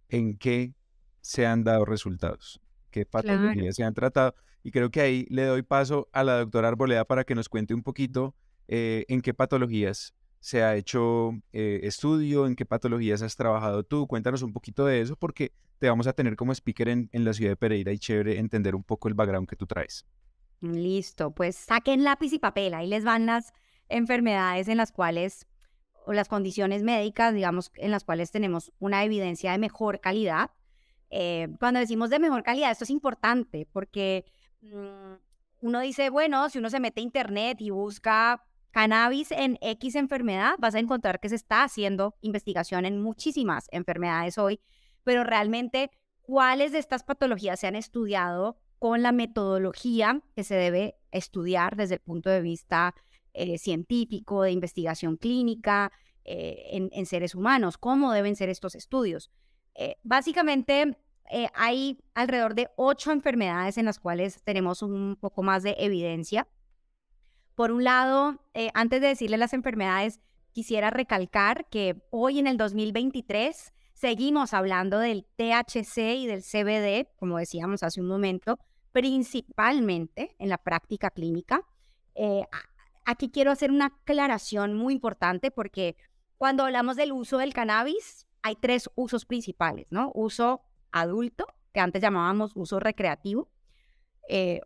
¿en qué se han dado resultados? ¿Qué Claro. patologías se han tratado? Y creo que ahí le doy paso a la doctora Arboleda para que nos cuente un poquito en qué patologías se ha hecho estudio, en qué patologías has trabajado tú. Cuéntanos un poquito de eso porque te vamos a tener como speaker en la ciudad de Pereira y chévere entender un poco el background que tú traes. Listo, pues saquen lápiz y papel, ahí les van las enfermedades en las cuales, o las condiciones médicas, digamos, en las cuales tenemos una evidencia de mejor calidad. Cuando decimos de mejor calidad, esto es importante porque uno dice, bueno, si uno se mete a internet y busca cannabis en X enfermedad, vas a encontrar que se está haciendo investigación en muchísimas enfermedades hoy, pero realmente, ¿cuáles de estas patologías se han estudiado con la metodología que se debe estudiar desde el punto de vista científico, de investigación clínica, en seres humanos? ¿Cómo deben ser estos estudios? Básicamente, hay alrededor de 8 enfermedades en las cuales tenemos un poco más de evidencia. Por un lado, antes de decirle las enfermedades, quisiera recalcar que hoy en el 2023 seguimos hablando del THC y del CBD, como decíamos hace un momento, principalmente en la práctica clínica. Aquí quiero hacer una aclaración muy importante porque cuando hablamos del uso del cannabis, hay 3 usos principales, ¿no? Uso adulto, que antes llamábamos uso recreativo,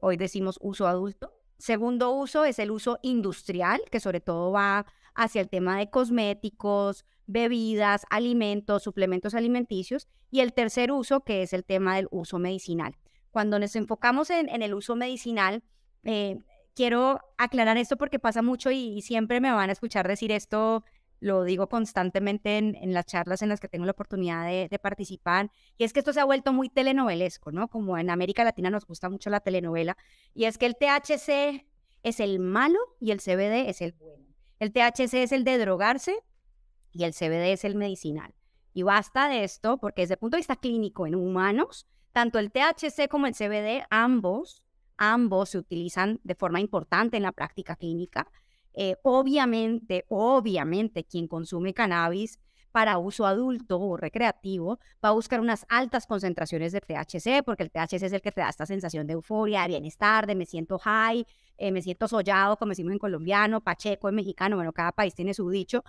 hoy decimos uso adulto. Segundo uso es el uso industrial, que sobre todo va hacia el tema de cosméticos, bebidas, alimentos, suplementos alimenticios, y el tercer uso, que es el tema del uso medicinal. Cuando nos enfocamos en el uso medicinal, quiero aclarar esto porque pasa mucho y siempre me van a escuchar decir esto, lo digo constantemente en las charlas en las que tengo la oportunidad de participar, y es que esto se ha vuelto muy telenovelesco, ¿no? Como en América Latina nos gusta mucho la telenovela, y es que el THC es el malo y el CBD es el bueno. El THC es el de drogarse y el CBD es el medicinal. Y basta de esto porque desde el punto de vista clínico en humanos, tanto el THC como el CBD, ambos se utilizan de forma importante en la práctica clínica. Obviamente, quien consume cannabis para uso adulto o recreativo va a buscar unas altas concentraciones de THC, porque el THC es el que te da esta sensación de euforia, de bienestar, de me siento high, me siento sollado, como decimos en colombiano, pacheco en mexicano, bueno, cada país tiene su dicho.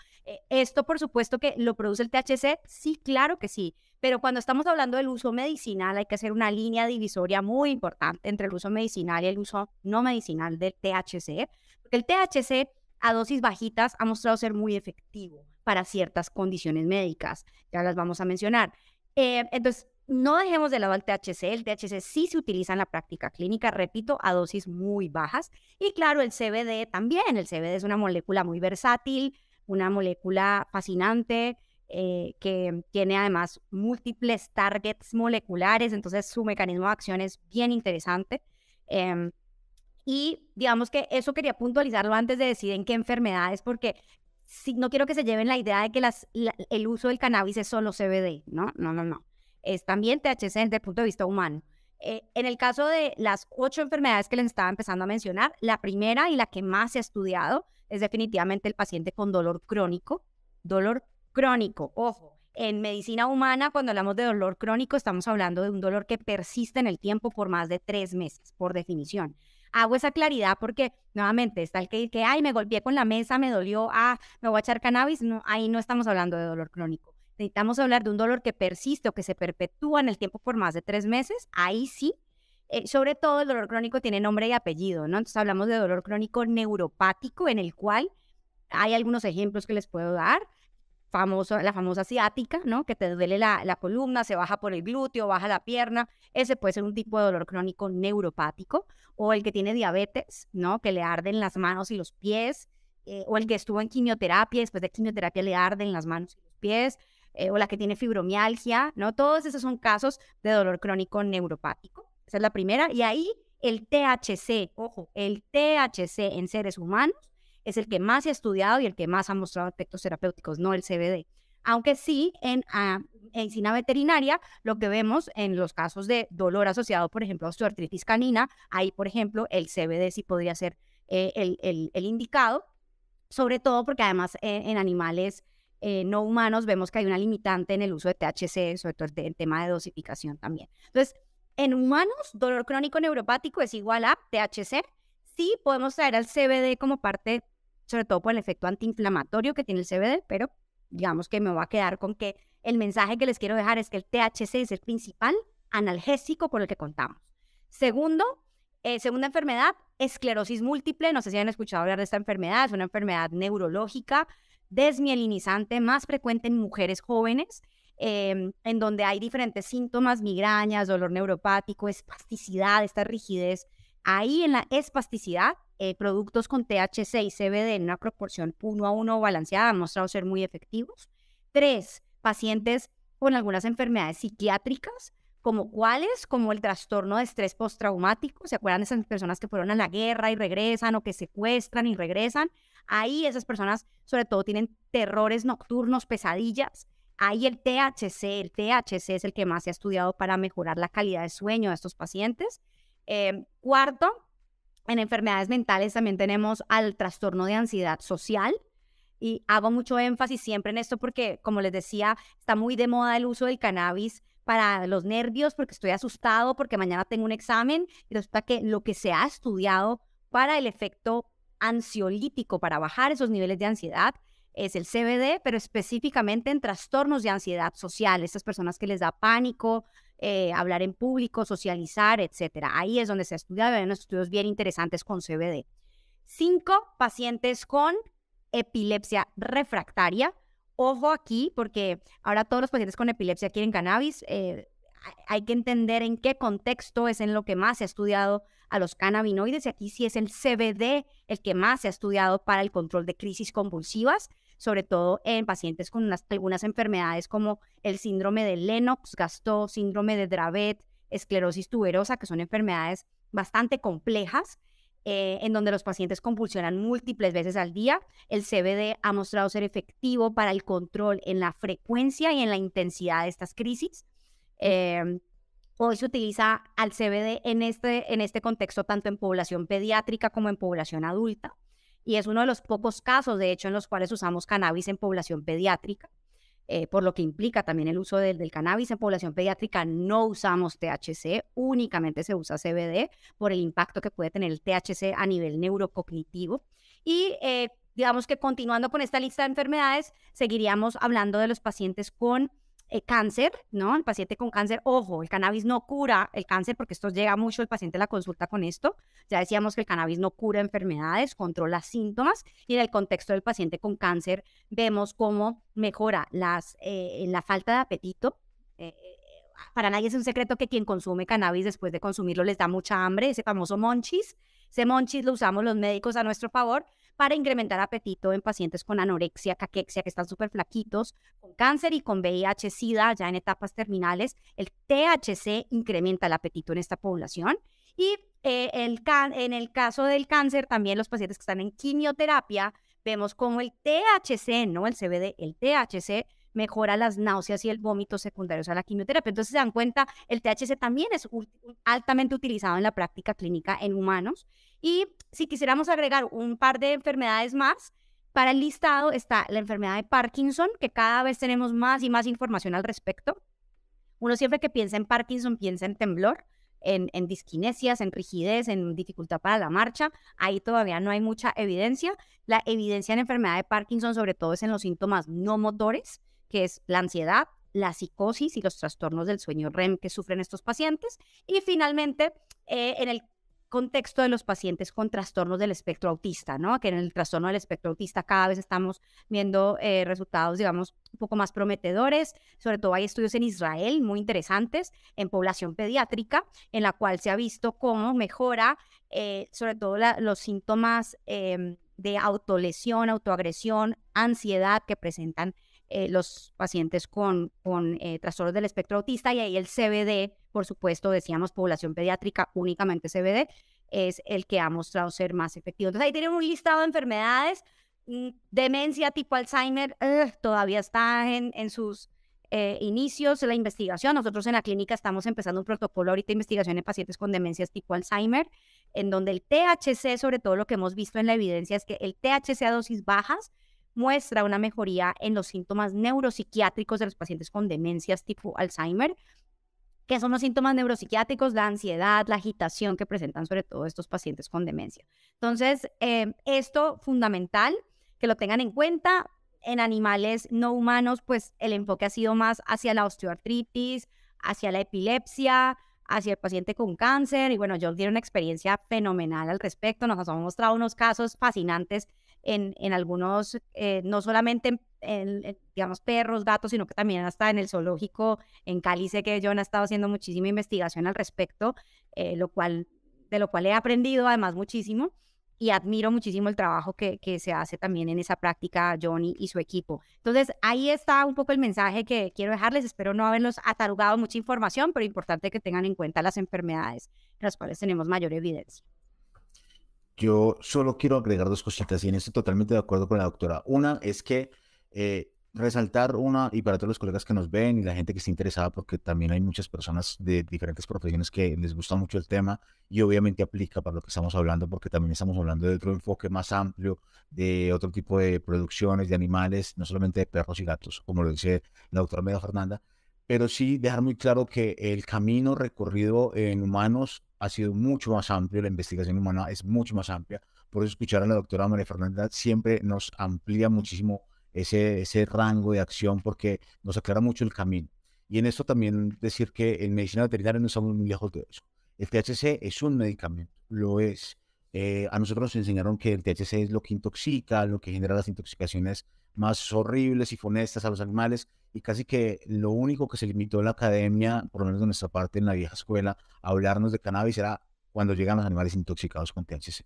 Esto, por supuesto, que lo produce el THC, sí, claro que sí, pero cuando estamos hablando del uso medicinal hay que hacer una línea divisoria muy importante entre el uso medicinal y el uso no medicinal del THC, porque el THC a dosis bajitas ha mostrado ser muy efectivo para ciertas condiciones médicas, ya las vamos a mencionar. Entonces, no dejemos de lado el THC sí se utiliza en la práctica clínica, repito, a dosis muy bajas, y claro, el CBD también, el CBD es una molécula muy versátil, una molécula fascinante, que tiene además múltiples targets moleculares, entonces su mecanismo de acción es bien interesante. Y digamos que eso quería puntualizarlo antes de decir en qué enfermedades, porque no quiero que se lleven la idea de que el uso del cannabis es solo CBD, ¿no? No. Es también THC desde el punto de vista humano. En el caso de las 8 enfermedades que les estaba empezando a mencionar, la primera y la que más se ha estudiado es definitivamente el paciente con dolor crónico. Dolor crónico, ojo, en medicina humana, cuando hablamos de dolor crónico, estamos hablando de un dolor que persiste en el tiempo por más de 3 meses, por definición. Hago esa claridad porque, nuevamente, está el que ay, me golpeé con la mesa, me dolió, me voy a echar cannabis. No, ahí no estamos hablando de dolor crónico. Necesitamos hablar de un dolor que persiste o que se perpetúa en el tiempo por más de 3 meses. Ahí sí. Sobre todo el dolor crónico tiene nombre y apellido, ¿no? Entonces hablamos de dolor crónico neuropático, en el cual hay algunos ejemplos que les puedo dar. La famosa ciática, ¿no? Que te duele la columna, se baja por el glúteo, baja la pierna. Ese puede ser un tipo de dolor crónico neuropático. O el que tiene diabetes, ¿no? Que le arden las manos y los pies. O el que estuvo en quimioterapia, después de quimioterapia le arden las manos y los pies. O la que tiene fibromialgia, ¿no? Todos esos son casos de dolor crónico neuropático. Esa es la primera. Y ahí el THC, ojo, el THC en seres humanos es el que más se ha estudiado y el que más ha mostrado efectos terapéuticos, no el CBD. Aunque sí, en medicina veterinaria, lo que vemos en los casos de dolor asociado, por ejemplo, a osteoartritis canina, ahí, por ejemplo, el CBD sí podría ser el indicado, sobre todo porque además en animales no humanos vemos que hay una limitante en el uso de THC, sobre todo el tema de dosificación también. Entonces, en humanos, dolor crónico neuropático es igual a THC. Sí podemos traer al CBD como parte, sobre todo por el efecto antiinflamatorio que tiene el CBD, pero digamos que me voy a quedar con que el mensaje que les quiero dejar es que el THC es el principal analgésico con el que contamos. Segunda enfermedad, esclerosis múltiple. No sé si han escuchado hablar de esta enfermedad. Es una enfermedad neurológica, desmielinizante, más frecuente en mujeres jóvenes, en donde hay diferentes síntomas, migrañas, dolor neuropático, espasticidad, esta rigidez. Ahí en la espasticidad, productos con THC y CBD en una proporción 1:1 balanceada han mostrado ser muy efectivos. 3, pacientes con algunas enfermedades psiquiátricas, como cuáles, como el trastorno de estrés postraumático. ¿Se acuerdan de esas personas que fueron a la guerra y regresan, o que secuestran y regresan? Ahí esas personas sobre todo tienen terrores nocturnos, pesadillas. Ahí el THC es el que más se ha estudiado para mejorar la calidad de sueño de estos pacientes. Cuarto, en enfermedades mentales también tenemos al trastorno de ansiedad social, y hago mucho énfasis siempre en esto porque, como les decía, está muy de moda el uso del cannabis para los nervios, porque estoy asustado, porque mañana tengo un examen, y resulta que lo que se ha estudiado para el efecto ansiolítico, para bajar esos niveles de ansiedad, es el CBD, pero específicamente en trastornos de ansiedad social, estas personas que les da pánico, hablar en público, socializar, etcétera. Ahí es donde se ha estudiado, hay unos estudios bien interesantes con CBD. 5, pacientes con epilepsia refractaria. Ojo aquí, porque ahora todos los pacientes con epilepsia quieren cannabis. Hay que entender en qué contexto es en lo que más se ha estudiado a los cannabinoides, y aquí sí es el CBD el que más se ha estudiado para el control de crisis convulsivas, sobre todo en pacientes con algunas enfermedades como el síndrome de Lennox-Gastaut, síndrome de Dravet, esclerosis tuberosa, que son enfermedades bastante complejas, en donde los pacientes convulsionan múltiples veces al día. El CBD ha mostrado ser efectivo para el control en la frecuencia y en la intensidad de estas crisis. Hoy se utiliza al CBD en este contexto tanto en población pediátrica como en población adulta, y es uno de los pocos casos, de hecho, en los cuales usamos cannabis en población pediátrica, por lo que implica también el uso del cannabis. En población pediátrica no usamos THC, únicamente se usa CBD por el impacto que puede tener el THC a nivel neurocognitivo. Y digamos que continuando con esta lista de enfermedades, seguiríamos hablando de los pacientes con cáncer, ¿no? El paciente con cáncer, ojo, el cannabis no cura el cáncer, porque esto llega mucho el paciente a la consulta con esto. Ya decíamos que el cannabis no cura enfermedades, controla síntomas, y en el contexto del paciente con cáncer vemos cómo mejora la falta de apetito. Para nadie es un secreto que quien consume cannabis después de consumirlo les da mucha hambre, ese famoso monchis. Ese monchis lo usamos los médicos a nuestro favor para incrementar apetito en pacientes con anorexia, caquexia, que están súper flaquitos, con cáncer y con VIH-Sida ya en etapas terminales. El THC incrementa el apetito en esta población. Y en el caso del cáncer, también los pacientes que están en quimioterapia, vemos como el THC, no el CBD, el THC mejora las náuseas y el vómito secundarios a la quimioterapia. Entonces se dan cuenta, el THC también es altamente utilizado en la práctica clínica en humanos. Y si quisiéramos agregar un par de enfermedades más, para el listado está la enfermedad de Parkinson, que cada vez tenemos más y más información al respecto. Uno siempre que piensa en Parkinson piensa en temblor, en disquinesias, en rigidez, en dificultad para la marcha. Ahí todavía no hay mucha evidencia. La evidencia en enfermedad de Parkinson sobre todo es en los síntomas no motores, que es la ansiedad, la psicosis y los trastornos del sueño REM que sufren estos pacientes. Y finalmente, en el contexto de los pacientes con trastornos del espectro autista, ¿no? Que en el trastorno del espectro autista cada vez estamos viendo resultados, digamos, un poco más prometedores. Sobre todo hay estudios en Israel muy interesantes en población pediátrica, en la cual se ha visto cómo mejora sobre todo los síntomas de autolesión, autoagresión, ansiedad que presentan los pacientes con trastornos del espectro autista. Y ahí el CBD, por supuesto, decíamos población pediátrica, únicamente CBD, es el que ha mostrado ser más efectivo. Entonces ahí tienen un listado de enfermedades. Demencia tipo Alzheimer todavía está en sus inicios de la investigación. Nosotros en la clínica estamos empezando un protocolo ahorita de investigación en pacientes con demencias tipo Alzheimer, en donde el THC, sobre todo lo que hemos visto en la evidencia, es que el THC a dosis bajas muestra una mejoría en los síntomas neuropsiquiátricos de los pacientes con demencias tipo Alzheimer. ¿Qué son los síntomas neuropsiquiátricos? La ansiedad, la agitación que presentan sobre todo estos pacientes con demencia. Entonces, esto fundamental, que lo tengan en cuenta. En animales no humanos, pues el enfoque ha sido más hacia la osteoartritis, hacia la epilepsia, hacia el paciente con cáncer. Y bueno, yo tiene una experiencia fenomenal al respecto. Nos han mostrado unos casos fascinantes en algunos, no solamente en, digamos, perros, gatos, sino que también hasta en el zoológico en Cali. Sé que John ha estado haciendo muchísima investigación al respecto, de lo cual he aprendido además muchísimo, y admiro muchísimo el trabajo que se hace también en esa práctica, Johnny y su equipo. Entonces, ahí está un poco el mensaje que quiero dejarles. Espero no haberlos atarugado mucha información, pero importante que tengan en cuenta las enfermedades en las cuales tenemos mayor evidencia. Yo solo quiero agregar dos cositas y en esto totalmente de acuerdo con la doctora. Una es que resaltar y para todos los colegas que nos ven y la gente que está interesada, porque también hay muchas personas de diferentes profesiones que les gusta mucho el tema y obviamente aplica para lo que estamos hablando, porque también estamos hablando de otro enfoque más amplio, de otro tipo de producciones de animales, no solamente de perros y gatos, como lo dice la doctora María Fernanda, pero sí dejar muy claro que el camino recorrido en humanos ha sido mucho más amplio, la investigación humana es mucho más amplia. Por eso escuchar a la doctora María Fernanda siempre nos amplía muchísimo ese rango de acción, porque nos aclara mucho el camino. Y en esto también decir que en medicina veterinaria no estamos muy lejos de eso. El THC es un medicamento, lo es. A nosotros nos enseñaron que el THC es lo que intoxica, lo que genera las intoxicaciones más horribles y funestas a los animales, y casi que lo único que se limitó en la academia, por lo menos de nuestra parte en la vieja escuela, a hablarnos de cannabis era cuando llegan los animales intoxicados con THC.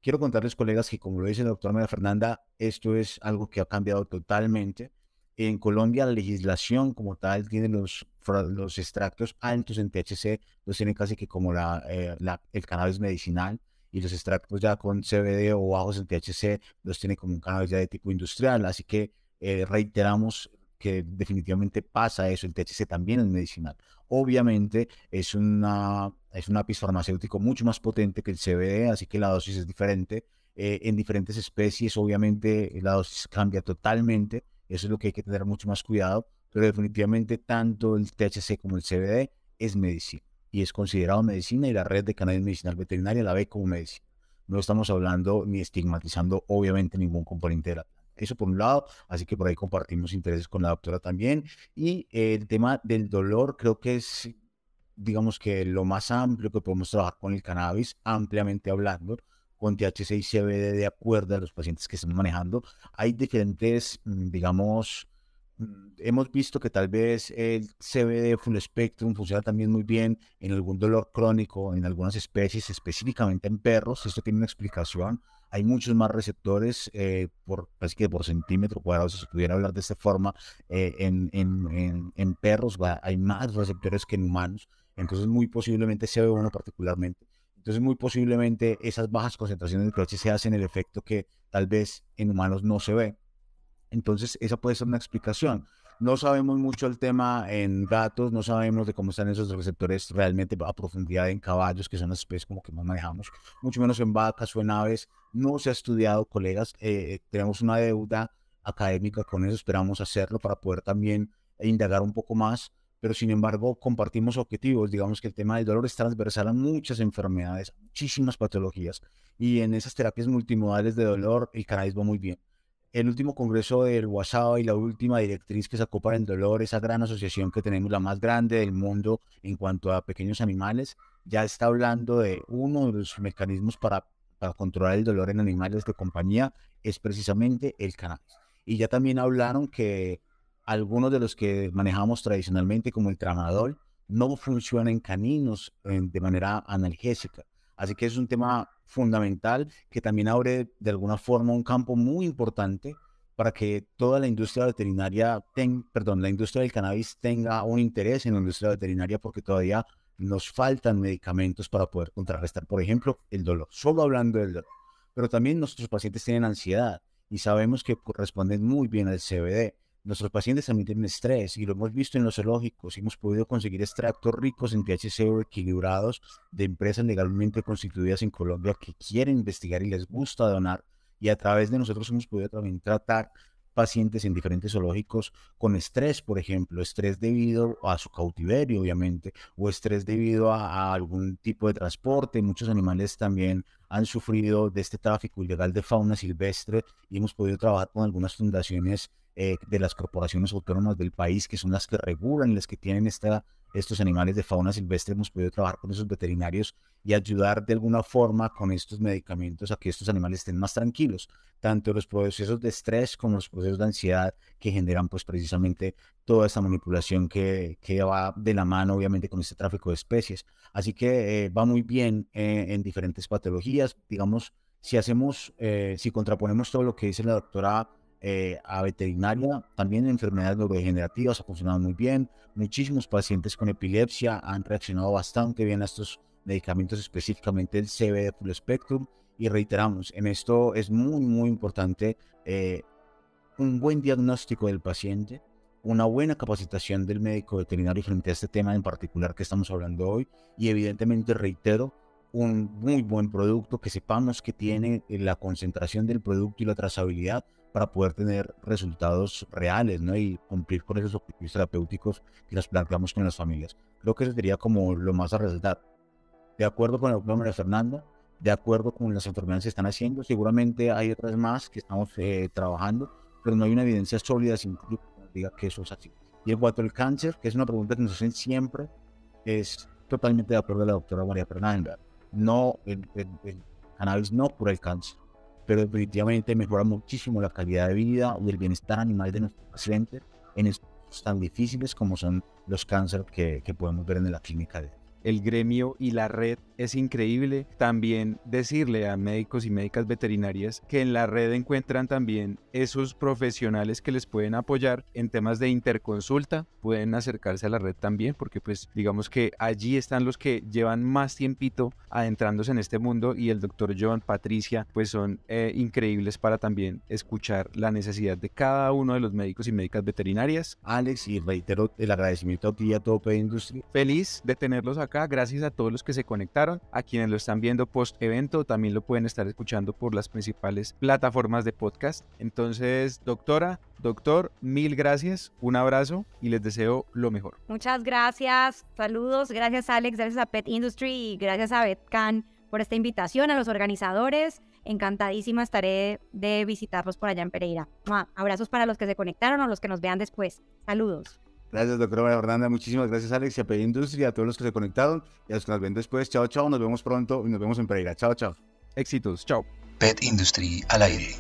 Quiero contarles, colegas, que como lo dice la doctora María Fernanda, esto es algo que ha cambiado totalmente. En Colombia la legislación como tal tiene los extractos altos en THC, los tiene casi que como el cannabis medicinal, y los extractos ya con CBD o bajos en THC los tiene como un cannabis ya de tipo industrial. Así que reiteramos que definitivamente pasa eso, el THC también es medicinal. Obviamente es un lápiz farmacéutico mucho más potente que el CBD, así que la dosis es diferente. En diferentes especies, obviamente, la dosis cambia totalmente. Eso es lo que hay que tener mucho más cuidado. Pero definitivamente tanto el THC como el CBD es medicina y es considerado medicina, y la red de cannabis medicinal veterinaria la ve como medicina. No estamos hablando ni estigmatizando, obviamente, ningún componente de la planta. Eso por un lado, así que por ahí compartimos intereses con la doctora también. Y el tema del dolor creo que es, digamos que lo más amplio que podemos trabajar con el cannabis, ampliamente hablando, con THC y CBD de acuerdo a los pacientes que estamos manejando. Hay diferentes, digamos, hemos visto que tal vez el CBD Full Spectrum funciona también muy bien en algún dolor crónico, en algunas especies, específicamente en perros. Esto tiene una explicación. Hay muchos más receptores casi que por centímetro cuadrado, si se pudiera hablar de esta forma, en perros hay más receptores que en humanos. Entonces, muy posiblemente CB1 particularmente. Entonces, muy posiblemente esas bajas concentraciones de THC hacen el efecto que tal vez en humanos no se ve. Entonces, esa puede ser una explicación. No sabemos mucho el tema en gatos, no sabemos de cómo están esos receptores realmente a profundidad en caballos, que son las especies como que más manejamos, mucho menos en vacas o en aves. No se ha estudiado, colegas. Tenemos una deuda académica con eso, esperamos hacerlo para poder también indagar un poco más, pero sin embargo compartimos objetivos. Digamos que el tema del dolor es transversal a muchas enfermedades, muchísimas patologías, y en esas terapias multimodales de dolor el cannabis va muy bien. El último congreso del WhatsApp y la última directriz que sacó para el dolor, esa gran asociación que tenemos, la más grande del mundo en cuanto a pequeños animales, ya está hablando de uno de los mecanismos para controlar el dolor en animales de compañía, es precisamente el cannabis. Y ya también hablaron que algunos de los que manejamos tradicionalmente, como el tramadol, no funcionan en caninos de manera analgésica. Así que es un tema fundamental que también abre de alguna forma un campo muy importante para que toda la industria veterinaria, la industria del cannabis tenga un interés en la industria veterinaria, porque todavía nos faltan medicamentos para poder contrarrestar, por ejemplo, el dolor. Solo hablando del dolor. Pero también nuestros pacientes tienen ansiedad y sabemos que corresponden muy bien al CBD. Nuestros pacientes también tienen estrés y lo hemos visto en los zoológicos. Hemos podido conseguir extractos ricos en THC o equilibrados de empresas legalmente constituidas en Colombia que quieren investigar y les gusta donar. Y a través de nosotros hemos podido también tratar pacientes en diferentes zoológicos con estrés, por ejemplo, estrés debido a su cautiverio, obviamente, o estrés debido a algún tipo de transporte. Muchos animales también han sufrido de este tráfico ilegal de fauna silvestre, y hemos podido trabajar con algunas fundaciones de las corporaciones autónomas del país, que son las que regulan, las que tienen estos animales de fauna silvestre. Hemos podido trabajar con esos veterinarios y ayudar de alguna forma con estos medicamentos a que estos animales estén más tranquilos, tanto los procesos de estrés como los procesos de ansiedad que generan pues precisamente toda esta manipulación que va de la mano obviamente con este tráfico de especies. Así que va muy bien en diferentes patologías. Digamos, si contraponemos todo lo que dice la doctora a veterinaria, también en enfermedades neurodegenerativas ha funcionado muy bien. Muchísimos pacientes con epilepsia han reaccionado bastante bien a estos medicamentos, específicamente el CBD Full Spectrum. Y reiteramos, en esto es muy, muy importante un buen diagnóstico del paciente, una buena capacitación del médico veterinario frente a este tema en particular que estamos hablando hoy, y evidentemente, reitero, un muy buen producto que sepamos que tiene la concentración del producto y la trazabilidad para poder tener resultados reales, ¿no? Y cumplir con esos objetivos terapéuticos que nos planteamos con las familias. Creo que eso sería como lo más a resaltar. De acuerdo con la doctora María Fernanda, de acuerdo con las enfermedades que están haciendo, seguramente hay otras más que estamos trabajando, pero no hay una evidencia sólida científica que nos diga que eso es así. Y en cuanto al cáncer, que es una pregunta que nos hacen siempre, es totalmente de acuerdo a la doctora María Fernanda. No, Cannabis no cura el cáncer, pero definitivamente mejora muchísimo la calidad de vida y el bienestar animal de nuestros pacientes en estos tan difíciles como son los cánceres que podemos ver en la clínica de el gremio y la red es increíble. También decirle a médicos y médicas veterinarias que en la red encuentran también esos profesionales que les pueden apoyar en temas de interconsulta. Pueden acercarse a la red también porque pues digamos que allí están los que llevan más tiempito adentrándose en este mundo y el doctor John, Patricia, pues son increíbles para también escuchar la necesidad de cada uno de los médicos y médicas veterinarias. Alex, y reitero el agradecimiento a ti y a todo Pet Industry. Feliz de tenerlos acá. Gracias a todos los que se conectaron, a quienes lo están viendo post evento, también lo pueden estar escuchando por las principales plataformas de podcast. Entonces, doctora, doctor, mil gracias, un abrazo y les deseo lo mejor. Muchas gracias, saludos, gracias Alex, gracias a Pet Industry y gracias a VetCan por esta invitación, a los organizadores. Encantadísima estaré de visitarlos por allá en Pereira. Abrazos para los que se conectaron o los que nos vean después. Saludos. Gracias, doctora María Fernanda. Muchísimas gracias, Alex, y a Pet Industry, a todos los que se conectaron y a los que nos ven después. Chao, chao. Nos vemos pronto y nos vemos en Pereira. Chao, chao. Éxitos. Chao. Pet Industry al aire.